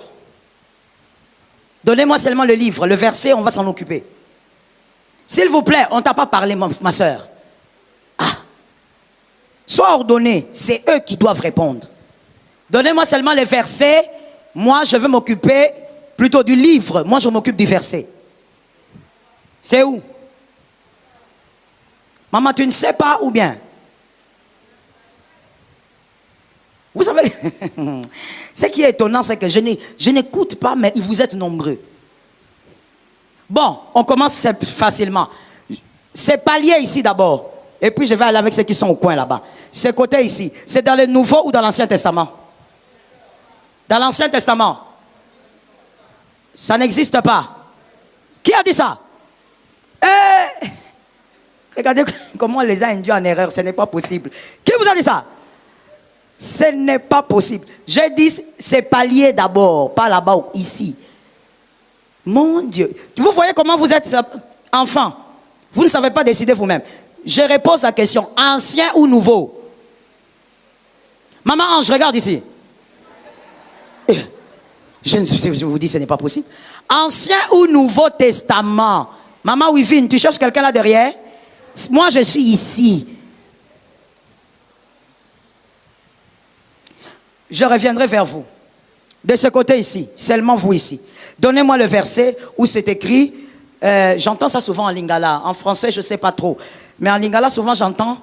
Donnez-moi seulement le livre, le verset, on va s'en occuper. S'il vous plaît, on ne t'a pas parlé, ma soeur. Ah, sois ordonné, c'est eux qui doivent répondre. Donnez-moi seulement les versets, moi je veux m'occuper plutôt du livre, moi je m'occupe du verset. C'est où? Maman, tu ne sais pas ou bien? Vous savez, ce qui est étonnant, c'est que je n'écoute pas, mais vous êtes nombreux. Bon, on commence facilement. C'est palier ici d'abord. Et puis je vais aller avec ceux qui sont au coin là-bas. Ce côté ici, c'est dans le Nouveau ou dans l'Ancien Testament? Dans l'Ancien Testament. Ça n'existe pas. Qui a dit ça? Regardez comment on les a induits en erreur. Ce n'est pas possible. Qui vous a dit ça? Ce n'est pas possible. J'ai dit c'est palier d'abord, pas là-bas, ici. Mon Dieu. Vous voyez comment vous êtes enfant. Vous ne savez pas décider vous-même. Je repose la question. Ancien ou nouveau? Maman Ange, regarde ici. Je vous dis, ce n'est pas possible. Ancien ou Nouveau Testament? Maman Wivine, tu cherches quelqu'un là derrière? Moi, je suis ici. Je reviendrai vers vous. De ce côté ici, seulement vous ici. Donnez-moi le verset où c'est écrit, j'entends ça souvent en lingala. En français, je ne sais pas trop. Mais en lingala, souvent j'entends...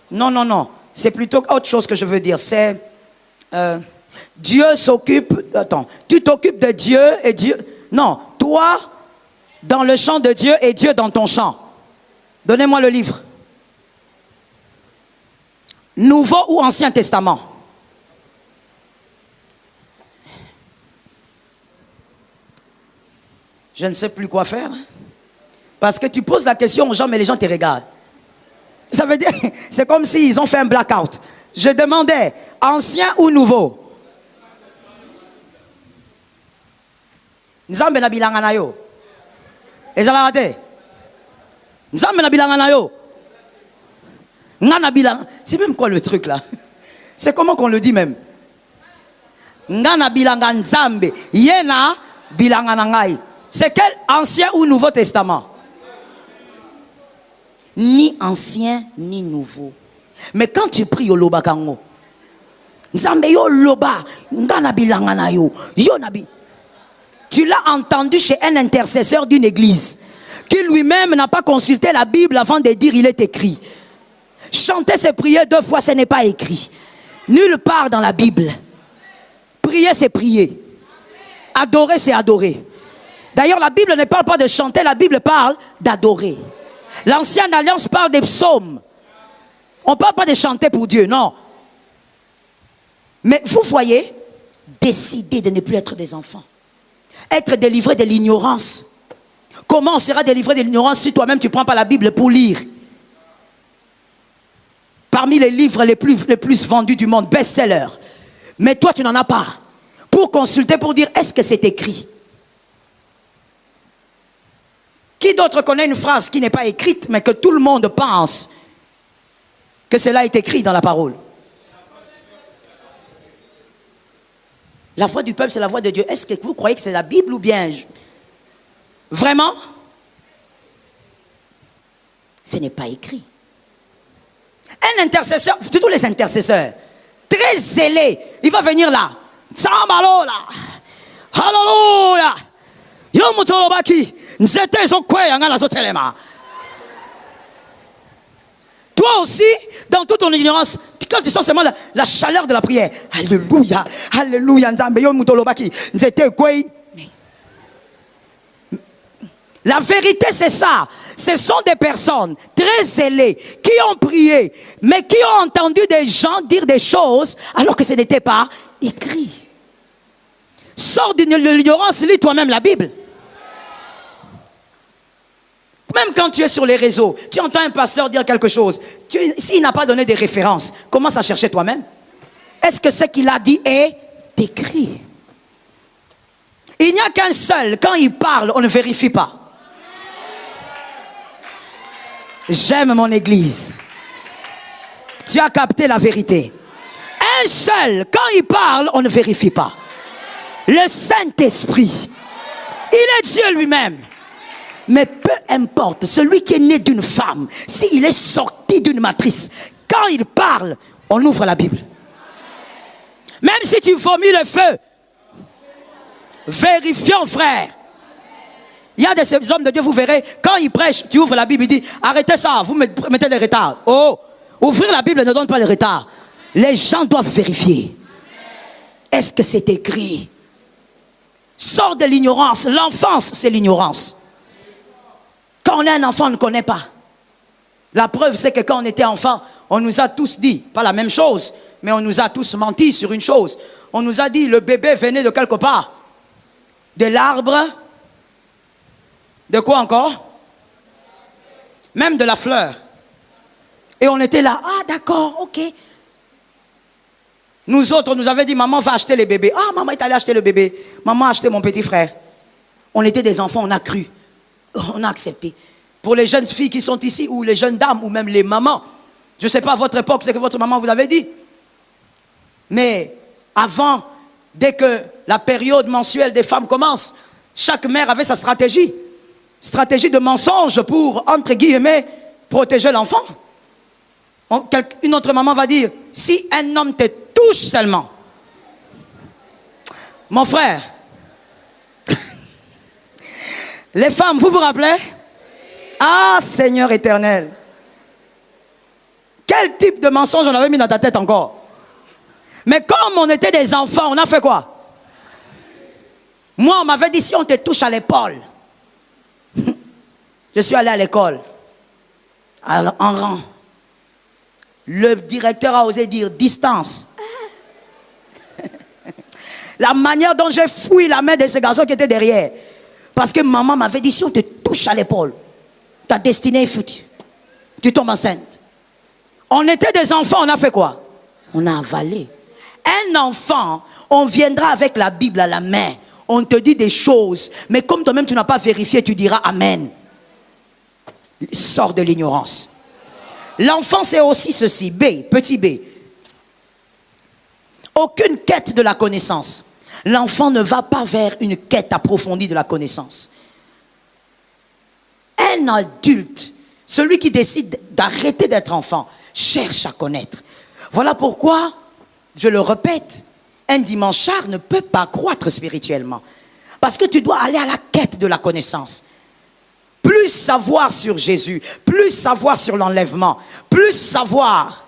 non. C'est plutôt autre chose que je veux dire. C'est... Dieu s'occupe... Attends. Tu t'occupes de Dieu et Dieu... Non. Toi, dans le champ de Dieu et Dieu dans ton champ. Donnez-moi le livre. Nouveau ou Ancien Testament? Je ne sais plus quoi faire. Parce que tu poses la question aux gens, mais les gens te regardent. Ça veut dire, c'est comme s'ils ont fait un blackout. Je demandais, ancien ou nouveau? Nzambe na bilanga na yo. Ezala te. Nzambe na bilanga na yo. Ngana bilanga. C'est même quoi le truc là? C'est comment qu'on le dit même? Ngana bilanga nzambe. Yena bilanga na ngai. C'est quel Ancien ou Nouveau Testament? Ni ancien ni nouveau. Mais quand tu pries au loba kango, nzambe yo loba ngana bilanga na yo. Yo nabi. Tu l'as entendu chez un intercesseur d'une église qui lui-même n'a pas consulté la Bible avant de dire il est écrit. Chanter c'est prier 2 fois, ce n'est pas écrit. Nulle part dans la Bible. Prier c'est prier. Adorer c'est adorer. D'ailleurs la Bible ne parle pas de chanter, la Bible parle d'adorer. L'ancienne alliance parle des psaumes. On ne parle pas de chanter pour Dieu, non. Mais vous voyez, décider de ne plus être des enfants. Être délivré de l'ignorance. Comment on sera délivré de l'ignorance si toi-même tu ne prends pas la Bible pour lire? Parmi les livres les plus vendus du monde, best-seller. Mais toi tu n'en as pas. Pour consulter, pour dire est-ce que c'est écrit? Qui d'autre connaît une phrase qui n'est pas écrite mais que tout le monde pense que cela est écrit dans la parole? La voix du peuple, c'est la voix de Dieu. Est-ce que vous croyez que c'est la Bible ou bien? Vraiment? Ce n'est pas écrit. Un intercesseur, surtout les intercesseurs, très zélés, il va venir là. Alléluia. Toi aussi, dans toute ton ignorance, quand tu sens seulement la chaleur de la prière, Alléluia, Alléluia, la vérité c'est ça. Ce sont des personnes très zélées qui ont prié, mais qui ont entendu des gens dire des choses alors que ce n'était pas écrit. Sors de l'ignorance, lis toi-même la Bible. Même quand tu es sur les réseaux, tu entends un pasteur dire quelque chose. S'il n'a pas donné des références, commence à chercher toi-même. Est-ce que ce qu'il a dit est écrit? Il n'y a qu'un seul. Quand il parle, on ne vérifie pas. J'aime mon église. Tu as capté la vérité. Un seul. Quand il parle, on ne vérifie pas. Le Saint-Esprit. Il est Dieu lui-même. Mais peu importe, celui qui est né d'une femme, s'il est sorti d'une matrice, quand il parle, on ouvre la Bible. Même si tu vomis le feu, vérifions, frère. Il y a des hommes de Dieu, vous verrez, quand ils prêchent, tu ouvres la Bible, il dit, arrêtez ça, vous mettez les retards. Oh, ouvrir la Bible ne donne pas les retards. Les gens doivent vérifier. Est-ce que c'est écrit? Sors de l'ignorance. L'enfance, c'est l'ignorance. Quand on est un enfant, on ne connaît pas. La preuve, c'est que quand on était enfant, on nous a tous dit, pas la même chose, mais on nous a tous menti sur une chose. On nous a dit, le bébé venait de quelque part. De l'arbre. De quoi encore? Même de la fleur. Et on était là, ah d'accord, ok. Nous autres, on nous avait dit, maman va acheter les bébés. Ah, maman est allée acheter le bébé. Maman a acheté mon petit frère. On était des enfants, on a cru. On a accepté. Pour les jeunes filles qui sont ici, ou les jeunes dames, ou même les mamans, je ne sais pas à votre époque ce que votre maman vous avait dit. Mais avant, dès que la période mensuelle des femmes commence, chaque mère avait sa stratégie. Stratégie de mensonge pour, entre guillemets, protéger l'enfant. Une autre maman va dire, si un homme te touche seulement, mon frère, les femmes, vous vous rappelez? Ah, Seigneur éternel. Quel type de mensonge on avait mis dans ta tête encore? Mais comme on était des enfants, on a fait quoi? Moi, on m'avait dit, si on te touche à l'épaule. Je suis allé à l'école, en rang. Le directeur a osé dire distance. La manière dont j'ai fouillé la main de ce garçon qui était derrière. Parce que maman m'avait dit, si on te touche à l'épaule, ta destinée est foutue. Tu tombes enceinte. On était des enfants, on a fait quoi? On a avalé. Un enfant, on viendra avec la Bible à la main. on te dit des choses, mais comme toi-même tu n'as pas vérifié, tu diras Amen. Sors de l'ignorance. L'enfant, c'est aussi ceci. B, petit b. Aucune quête de la connaissance. L'enfant ne va pas vers une quête approfondie de la connaissance. Un adulte, celui qui décide d'arrêter d'être enfant, cherche à connaître. Voilà pourquoi, je le répète, un dimanchard ne peut pas croître spirituellement. Parce que tu dois aller à la quête de la connaissance. Plus savoir sur Jésus, plus savoir sur l'enlèvement, plus savoir.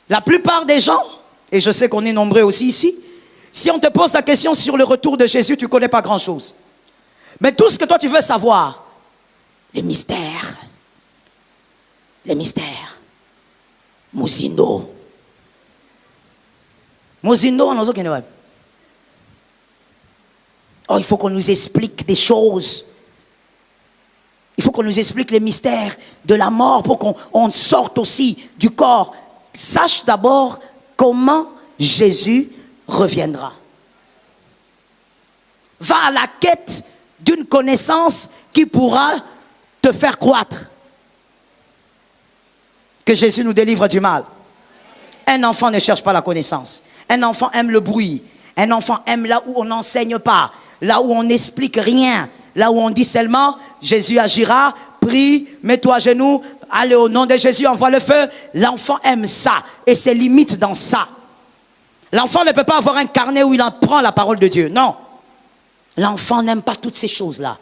La plupart des gens, et je sais qu'on est nombreux aussi ici, si on te pose la question sur le retour de Jésus, tu ne connais pas grand-chose. Mais tout ce que toi tu veux savoir, les mystères, Mouzindo, on a aucun. Oh, il faut qu'on nous explique des choses. Il faut qu'on nous explique les mystères de la mort pour qu'on sorte aussi du corps. Sache d'abord comment Jésus reviendra. Va à la quête d'une connaissance qui pourra te faire croître. Que Jésus nous délivre du mal. Un enfant ne cherche pas la connaissance. Un enfant aime le bruit. Un enfant aime là où on n'enseigne pas. Là où on n'explique rien. Là où on dit seulement, Jésus agira, prie, mets-toi à genoux, allez au nom de Jésus, envoie le feu. L'enfant aime ça et ses limites dans ça. L'enfant ne peut pas avoir un carnet où il apprend la parole de Dieu. Non. L'enfant n'aime pas toutes ces choses-là.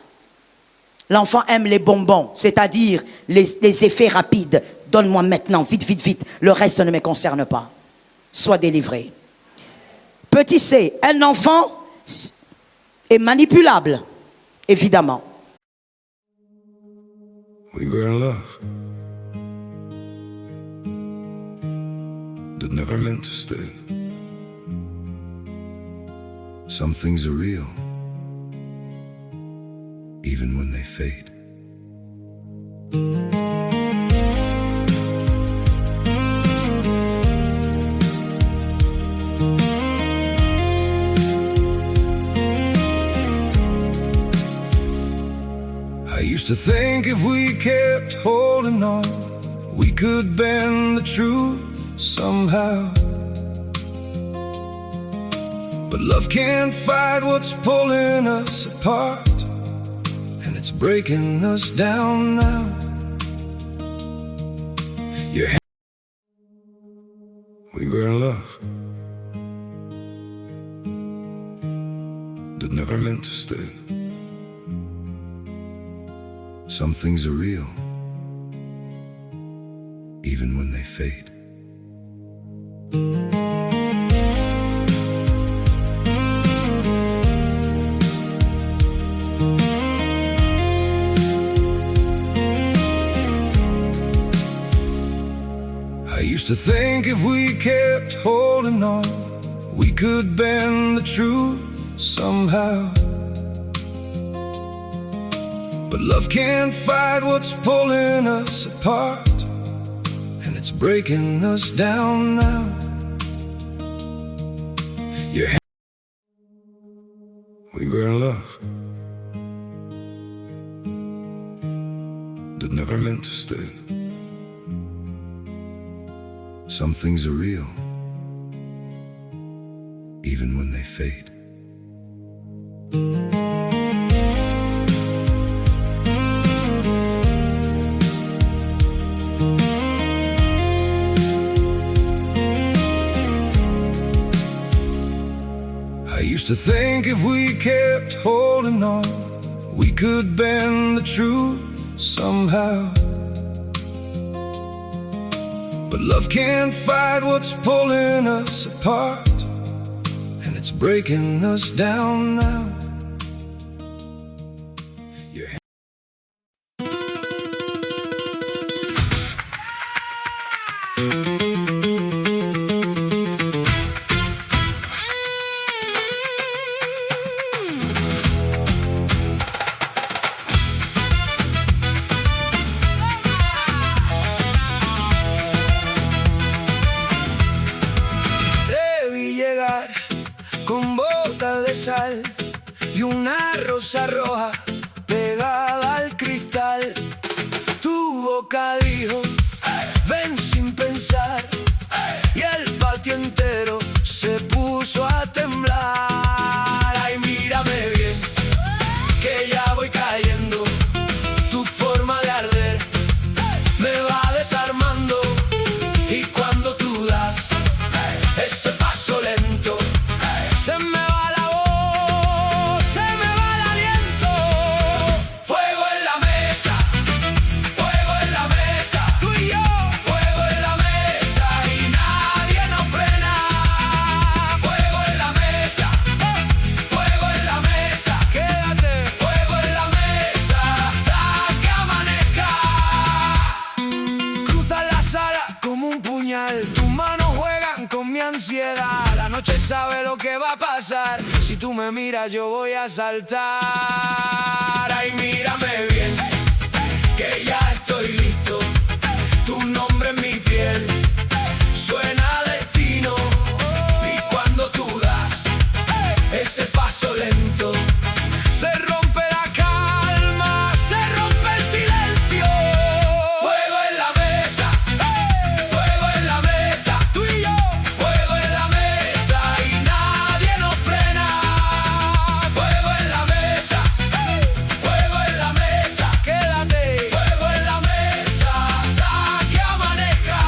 L'enfant aime les bonbons, c'est-à-dire les effets rapides. Donne-moi maintenant, vite, vite, vite. Le reste ne me concerne pas. Sois délivré. Petit C, un enfant est manipulable, évidemment. We were in love that never meant to stay. Some things are real, even when they fade. I used to think if we kept holding on, we could bend the truth somehow. But love can't fight what's pulling us apart, and it's breaking us down now. We were in love that never meant to stay. Some things are real, even when they fade. I used to think if we kept holding on, we could bend the truth somehow. But love can't fight what's pulling us apart, and it's breaking us down now. We were in love that never meant to stay. Some things are real, even when they fade. I used to think if we kept holding on, we could bend the truth somehow. But love can't fight what's pulling us apart, and it's breaking us down now. rosa roja pegada al cristal. Tu boca dijo, ven sin pensar. Y el patio entero se puso a temblar. Ay, mírame bien, que ya voy cayendo. Tu forma de arder me va desarmando. Y cuando tú das ese paso lento, se me va la voz, se me va el aliento. Fuego en la mesa, fuego en la mesa. Tú y yo, fuego en la mesa y nadie nos frena. Fuego en la mesa, fuego en la mesa. Quédate, fuego en la mesa hasta que amanezca. Cruzan la sala como un puñal, tus manos juegan con mi ansiedad. La noche sabe lo que va a pasar. Si tú me miras yo voy a saltar. Ay, mírame bien, que ya estoy listo. Tu nombre en mi piel suena a destino. Y cuando tú das ese paso lento, se rompe la calma, se rompe el silencio. Fuego en la mesa, fuego en la mesa. Tú y yo, fuego en la mesa y nadie nos frena. Fuego en la mesa, fuego en la mesa. Quédate, fuego en la mesa hasta que amanezca.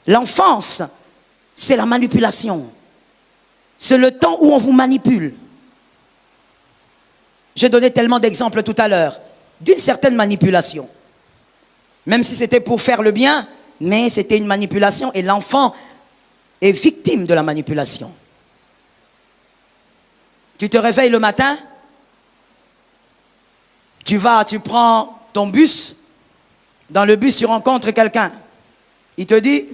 L'enfance, c'est la manipulation. C'est le temps où on vous manipule. J'ai donné tellement d'exemples tout à l'heure d'une certaine manipulation. Même si c'était pour faire le bien, mais c'était une manipulation et l'enfant est victime de la manipulation. Tu te réveilles le matin, tu prends ton bus, dans le bus tu rencontres quelqu'un. Il te dit,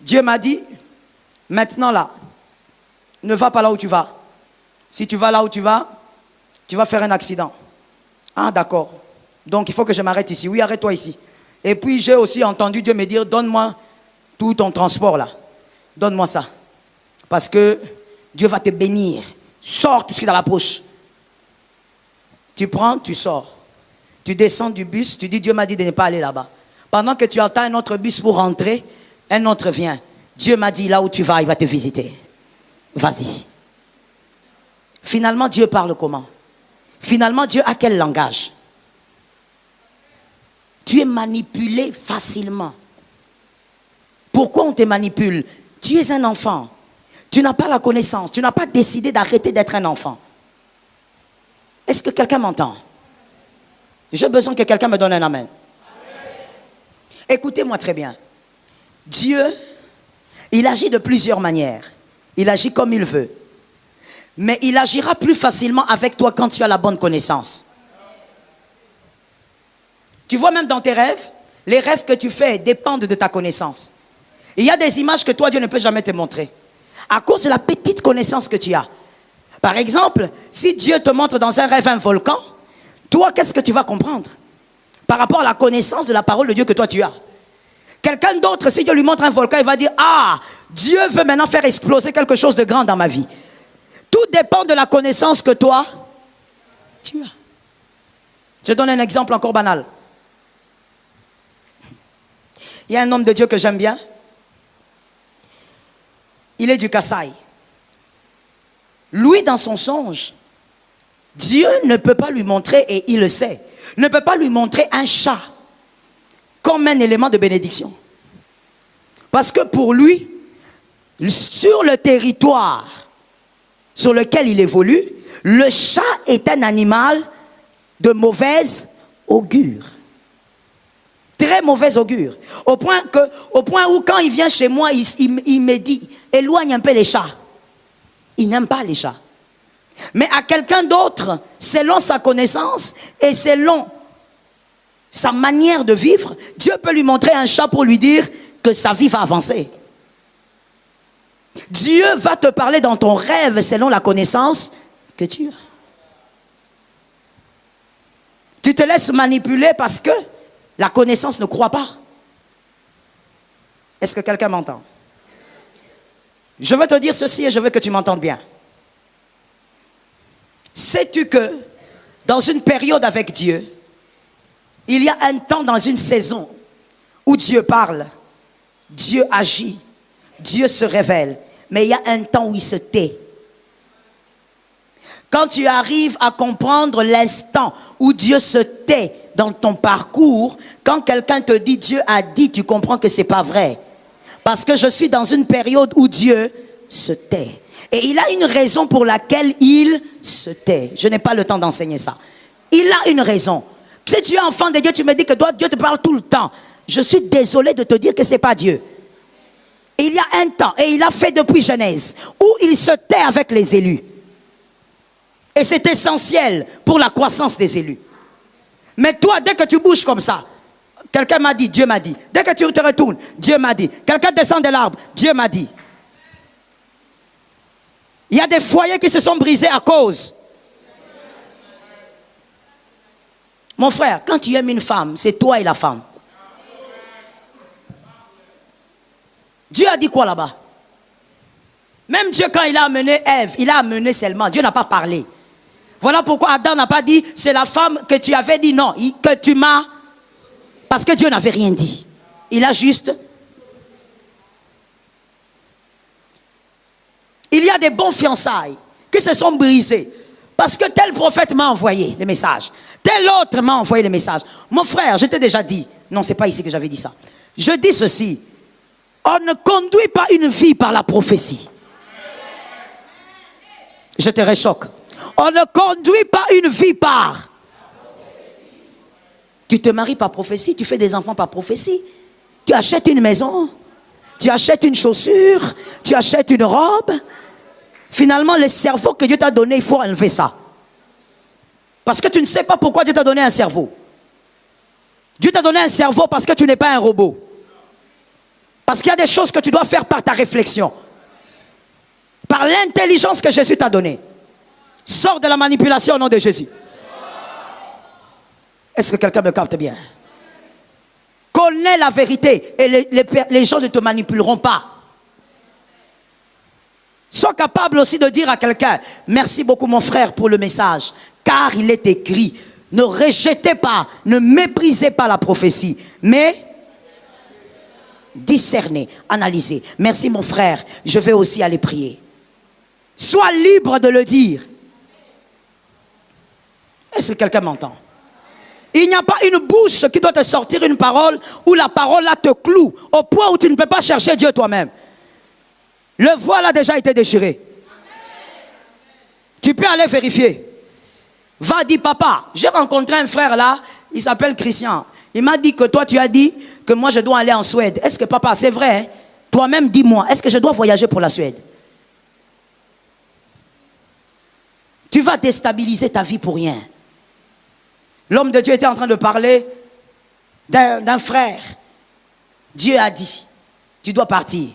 Dieu m'a dit, maintenant là, ne va pas là où tu vas. Si tu vas là où tu vas faire un accident. Ah d'accord, donc il faut que je m'arrête ici. Oui, arrête-toi ici. Et puis j'ai aussi entendu Dieu me dire, donne-moi tout ton transport là. Donne-moi ça. Parce que Dieu va te bénir. Sors tout ce qui est dans la poche. Tu prends, tu sors. Tu descends du bus, tu dis Dieu m'a dit de ne pas aller là-bas. Pendant que tu attends un autre bus pour rentrer, un autre vient. Dieu m'a dit là où tu vas, il va te visiter. Vas-y. Finalement, Dieu parle comment? Finalement, Dieu a quel langage? Tu es manipulé facilement. Pourquoi on te manipule? Tu es un enfant. Tu n'as pas la connaissance. Tu n'as pas décidé d'arrêter d'être un enfant. Est-ce que quelqu'un m'entend? J'ai besoin que quelqu'un me donne un amen. Écoutez-moi très bien. Dieu, il agit de plusieurs manières. Il agit comme il veut. Mais il agira plus facilement avec toi quand tu as la bonne connaissance. Tu vois même dans tes rêves, les rêves que tu fais dépendent de ta connaissance. Il y a des images que toi, Dieu ne peut jamais te montrer. À cause de la petite connaissance que tu as. Par exemple, si Dieu te montre dans un rêve un volcan, toi, qu'est-ce que tu vas comprendre? Par rapport à la connaissance de la parole de Dieu que toi tu as. Quelqu'un d'autre, si Dieu lui montre un volcan, il va dire, ah, Dieu veut maintenant faire exploser quelque chose de grand dans ma vie. Tout dépend de la connaissance que toi, tu as. Je donne un exemple encore banal. Il y a un homme de Dieu que j'aime bien. Il est du Kasaï. Lui, dans son songe, Dieu ne peut pas lui montrer, et il le sait, ne peut pas lui montrer un chat comme un élément de bénédiction. Parce que pour lui, sur le territoire sur lequel il évolue, le chat est un animal de mauvaise augure. Très mauvaise augure. Au point où quand il vient chez moi, il me dit, éloigne un peu les chats. Il n'aime pas les chats. Mais à quelqu'un d'autre, selon sa connaissance et selon sa manière de vivre, Dieu peut lui montrer un chat pour lui dire que sa vie va avancer. Dieu va te parler dans ton rêve selon la connaissance que tu as. Tu te laisses manipuler parce que la connaissance ne croit pas. Est-ce que quelqu'un m'entend? Je veux te dire ceci et je veux que tu m'entendes bien. Sais-tu que dans une période avec Dieu, il y a un temps dans une saison où Dieu parle, Dieu agit, Dieu se révèle, mais il y a un temps où il se tait. Quand tu arrives à comprendre l'instant où Dieu se tait dans ton parcours, quand quelqu'un te dit Dieu a dit, tu comprends que c'est pas vrai. Parce que je suis dans une période où Dieu se tait. Et il a une raison pour laquelle il se tait. Je n'ai pas le temps d'enseigner ça. Il a une raison. Si tu es enfant de Dieu, tu me dis que toi, Dieu te parle tout le temps. Je suis désolé de te dire que ce n'est pas Dieu. Il y a un temps, et il a fait depuis Genèse, où il se tait avec les élus. Et c'est essentiel pour la croissance des élus. Mais toi, dès que tu bouges comme ça, quelqu'un m'a dit, Dieu m'a dit. Dès que tu te retournes, Dieu m'a dit. Quelqu'un descend de l'arbre, Dieu m'a dit. Il y a des foyers qui se sont brisés à cause. Mon frère, quand tu aimes une femme, c'est toi et la femme. Dieu a dit quoi là-bas? Même Dieu, quand il a amené Ève, il a amené seulement. Dieu n'a pas parlé. Voilà pourquoi Adam n'a pas dit, c'est la femme que tu avais dit, non, que tu m'as... Parce que Dieu n'avait rien dit. Il a juste... Il y a des bons fiançailles qui se sont brisés. Parce que tel prophète m'a envoyé le message. Tel autre m'a envoyé le message. Mon frère, je t'ai déjà dit. Non, ce n'est pas ici que j'avais dit ça. Je dis ceci. On ne conduit pas une vie par la prophétie. Je te réchoque. On ne conduit pas une vie par. Tu te maries par prophétie, tu fais des enfants par prophétie. Tu achètes une maison, tu achètes une chaussure, tu achètes une robe. Finalement, le cerveau que Dieu t'a donné, il faut enlever ça. Parce que tu ne sais pas pourquoi Dieu t'a donné un cerveau. Dieu t'a donné un cerveau parce que tu n'es pas un robot. Parce qu'il y a des choses que tu dois faire par ta réflexion. Par l'intelligence que Jésus t'a donnée. Sors de la manipulation au nom de Jésus. Est-ce que quelqu'un me capte bien? Connais la vérité et les gens ne te manipuleront pas. Sois capable aussi de dire à quelqu'un, merci beaucoup mon frère pour le message, car il est écrit, ne rejetez pas, ne méprisez pas la prophétie, mais discernez, analysez. Merci mon frère, je vais aussi aller prier. Sois libre de le dire. Est-ce que quelqu'un m'entend? Il n'y a pas une bouche qui doit te sortir une parole où la parole là te cloue au point où tu ne peux pas chercher Dieu toi-même. Le voile a déjà été déchiré. Tu peux aller vérifier. Va dire papa, j'ai rencontré un frère là, il s'appelle Christian. Il m'a dit que toi tu as dit que moi je dois aller en Suède. Est-ce que papa, c'est vrai hein? Toi-même dis-moi, est-ce que je dois voyager pour la Suède? Tu vas déstabiliser ta vie pour rien. L'homme de Dieu était en train de parler d'un frère. Dieu a dit, tu dois partir.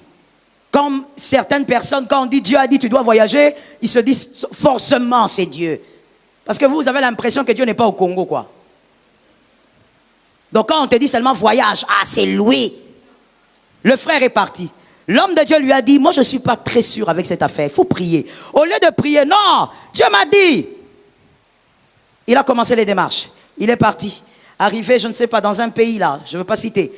Comme certaines personnes, quand on dit Dieu a dit, tu dois voyager, ils se disent forcément c'est Dieu. Parce que vous avez l'impression que Dieu n'est pas au Congo, quoi. Donc quand on te dit seulement voyage, ah c'est lui. Le frère est parti. L'homme de Dieu lui a dit, moi je ne suis pas très sûr avec cette affaire, il faut prier. Au lieu de prier, non, Dieu m'a dit. Il a commencé les démarches. Il est parti. Arrivé, je ne sais pas, dans un pays là, je ne veux pas citer.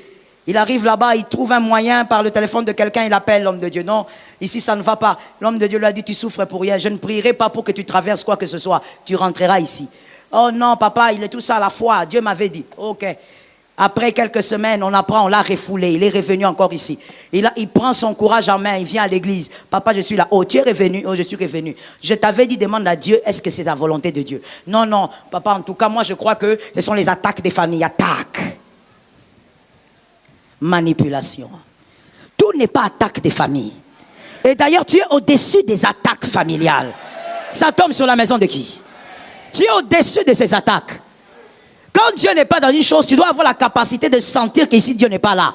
Il arrive là-bas, il trouve un moyen par le téléphone de quelqu'un, il appelle l'homme de Dieu. Non, ici ça ne va pas. L'homme de Dieu lui a dit, tu souffres pour rien. Je ne prierai pas pour que tu traverses quoi que ce soit. Tu rentreras ici. Oh non, papa, il est tout ça à la fois. Dieu m'avait dit. Ok. Après quelques semaines, on apprend, on l'a refoulé. Il est revenu encore ici. Il prend son courage en main, il vient à l'église. Papa, je suis là. Oh, tu es revenu? Oh, je suis revenu. Je t'avais dit, demande à Dieu, est-ce que c'est la volonté de Dieu? Non, non, papa, en tout cas, moi je crois que ce sont les attaques des familles. Attaques. Manipulation. Tout n'est pas attaque des familles. Et d'ailleurs, tu es au-dessus des attaques familiales. Ça tombe sur la maison de qui? Tu es au-dessus de ces attaques. Quand Dieu n'est pas dans une chose, tu dois avoir la capacité de sentir qu'ici Dieu n'est pas là.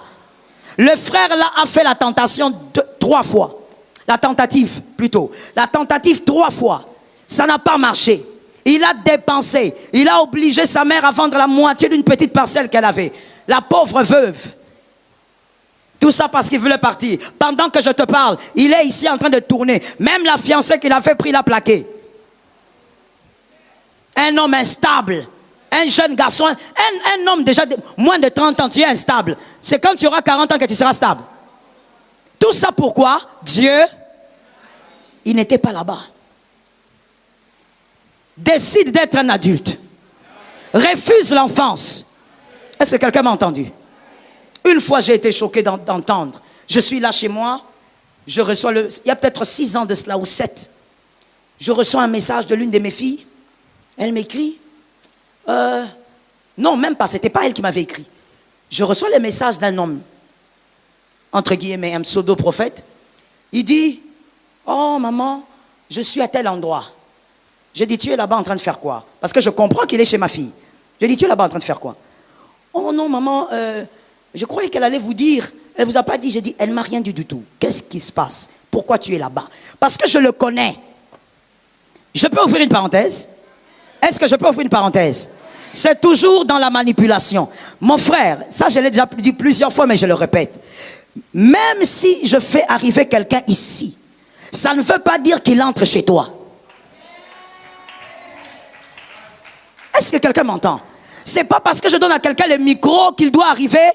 Le frère là a fait la tentation 3 fois. La tentative plutôt. La tentative 3 fois. Ça n'a pas marché. Il a dépensé. Il a obligé sa mère à vendre la moitié d'une petite parcelle qu'elle avait. La pauvre veuve. Tout ça parce qu'il voulait partir. Pendant que je te parle, il est ici en train de tourner. Même la fiancée qu'il a fait pris l'a plaqué. Un homme instable. Un jeune garçon. Un homme déjà de moins de 30 ans, tu es instable. C'est quand tu auras 40 ans que tu seras stable. Tout ça pourquoi? Dieu, il n'était pas là-bas. Décide d'être un adulte. Refuse l'enfance. Est-ce que quelqu'un m'a entendu? Une fois, j'ai été choqué d'entendre. Je suis là chez moi. Je reçois il y a peut-être 6 ans de cela ou 7. Je reçois un message de l'une de mes filles. Elle m'écrit. Non, même pas. C'était pas elle qui m'avait écrit. Je reçois le message d'un homme. Entre guillemets, un pseudo-prophète. Il dit, oh maman, je suis à tel endroit. J'ai dit, tu es là-bas en train de faire quoi? Parce que je comprends qu'il est chez ma fille. J'ai dit, tu es là-bas en train de faire quoi? Oh non, maman, je croyais qu'elle allait vous dire. Elle ne vous a pas dit. J'ai dit, elle ne m'a rien dit du tout. Qu'est-ce qui se passe? Pourquoi tu es là-bas? Parce que je le connais. Je peux ouvrir une parenthèse? Est-ce que je peux ouvrir une parenthèse? C'est toujours dans la manipulation. Mon frère, ça je l'ai déjà dit plusieurs fois, mais je le répète. Même si je fais arriver quelqu'un ici, ça ne veut pas dire qu'il entre chez toi. Est-ce que quelqu'un m'entend? C'est pas parce que je donne à quelqu'un le micro qu'il doit arriver.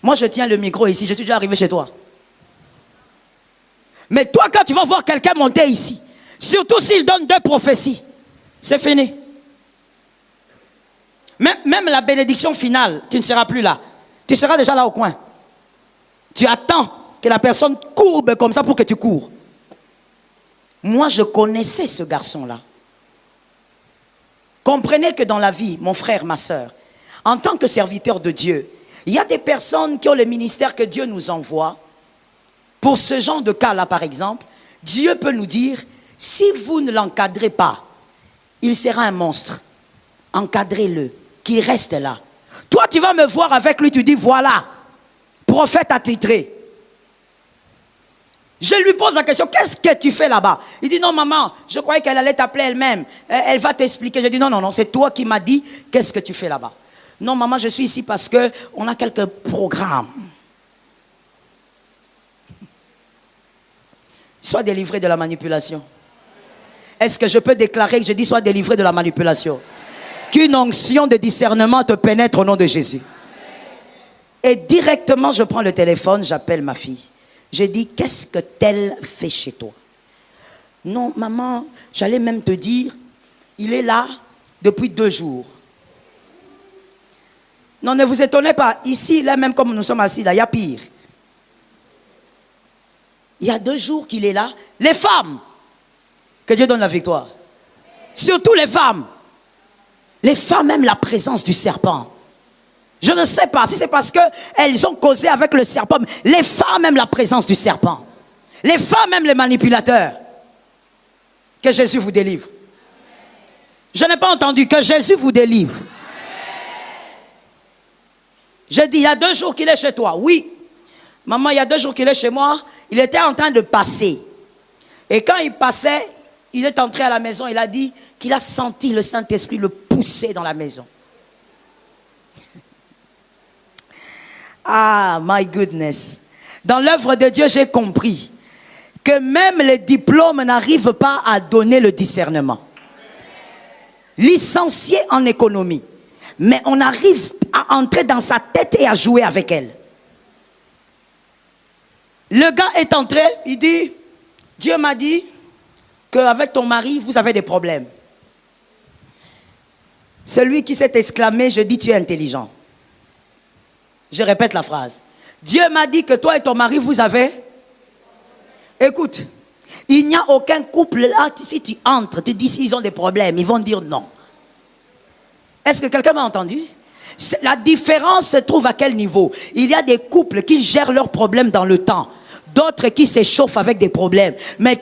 Moi, je tiens le micro ici. Je suis déjà arrivé chez toi. Mais toi, quand tu vas voir quelqu'un monter ici, surtout s'il donne 2 prophéties, c'est fini. Même la bénédiction finale, tu ne seras plus là. Tu seras déjà là au coin. Tu attends que la personne courbe comme ça pour que tu cours. Moi, je connaissais ce garçon-là. Comprenez que dans la vie, mon frère, ma soeur, en tant que serviteur de Dieu, il y a des personnes qui ont le ministère que Dieu nous envoie. Pour ce genre de cas-là, par exemple, Dieu peut nous dire, si vous ne l'encadrez pas, il sera un monstre. Encadrez-le, qu'il reste là. Toi, tu vas me voir avec lui, tu dis, voilà, prophète attitré. Je lui pose la question, qu'est-ce que tu fais là-bas? Il dit, non maman, je croyais qu'elle allait t'appeler elle-même. Elle va t'expliquer. Je dis, non, non, non, c'est toi qui m'as dit, qu'est-ce que tu fais là-bas? Non maman, je suis ici parce qu'on a quelques programmes. Sois délivré de la manipulation. Est-ce que je peux déclarer que je dis sois délivré de la manipulation? Qu'une onction de discernement te pénètre au nom de Jésus. Et directement, je prends le téléphone, j'appelle ma fille. Je dis, qu'est-ce que tel fait chez toi? Non, maman, j'allais même te dire, il est là depuis 2 jours. Non, ne vous étonnez pas, ici, là même comme nous sommes assis, là, il y a pire. Il y a 2 jours qu'il est là. Les femmes, que Dieu donne la victoire. Surtout les femmes. Les femmes aiment la présence du serpent. Je ne sais pas si c'est parce qu'elles ont causé avec le serpent. Les femmes aiment la présence du serpent. Les femmes aiment les manipulateurs. Que Jésus vous délivre. Je n'ai pas entendu que Jésus vous délivre. Je dis, il y a 2 jours qu'il est chez toi. Oui. Maman, il y a 2 jours qu'il est chez moi. Il était en train de passer. Et quand il passait, il est entré à la maison. Il a dit qu'il a senti le Saint-Esprit le pousser dans la maison. Ah, my goodness. Dans l'œuvre de Dieu, j'ai compris que même les diplômes n'arrivent pas à donner le discernement. Licencié en économie. Mais on arrive à entrer dans sa tête et à jouer avec elle. Le gars est entré, il dit, Dieu m'a dit qu'avec ton mari, vous avez des problèmes. Celui qui s'est exclamé, je dis, tu es intelligent. Je répète la phrase. Dieu m'a dit que toi et ton mari, vous avez... Écoute, il n'y a aucun couple là, si tu entres, tu dis s'ils ont des problèmes, ils vont dire non. Est-ce que quelqu'un m'a entendu? La différence se trouve à quel niveau? Il y a des couples qui gèrent leurs problèmes dans le temps, d'autres qui s'échauffent avec des problèmes. Mais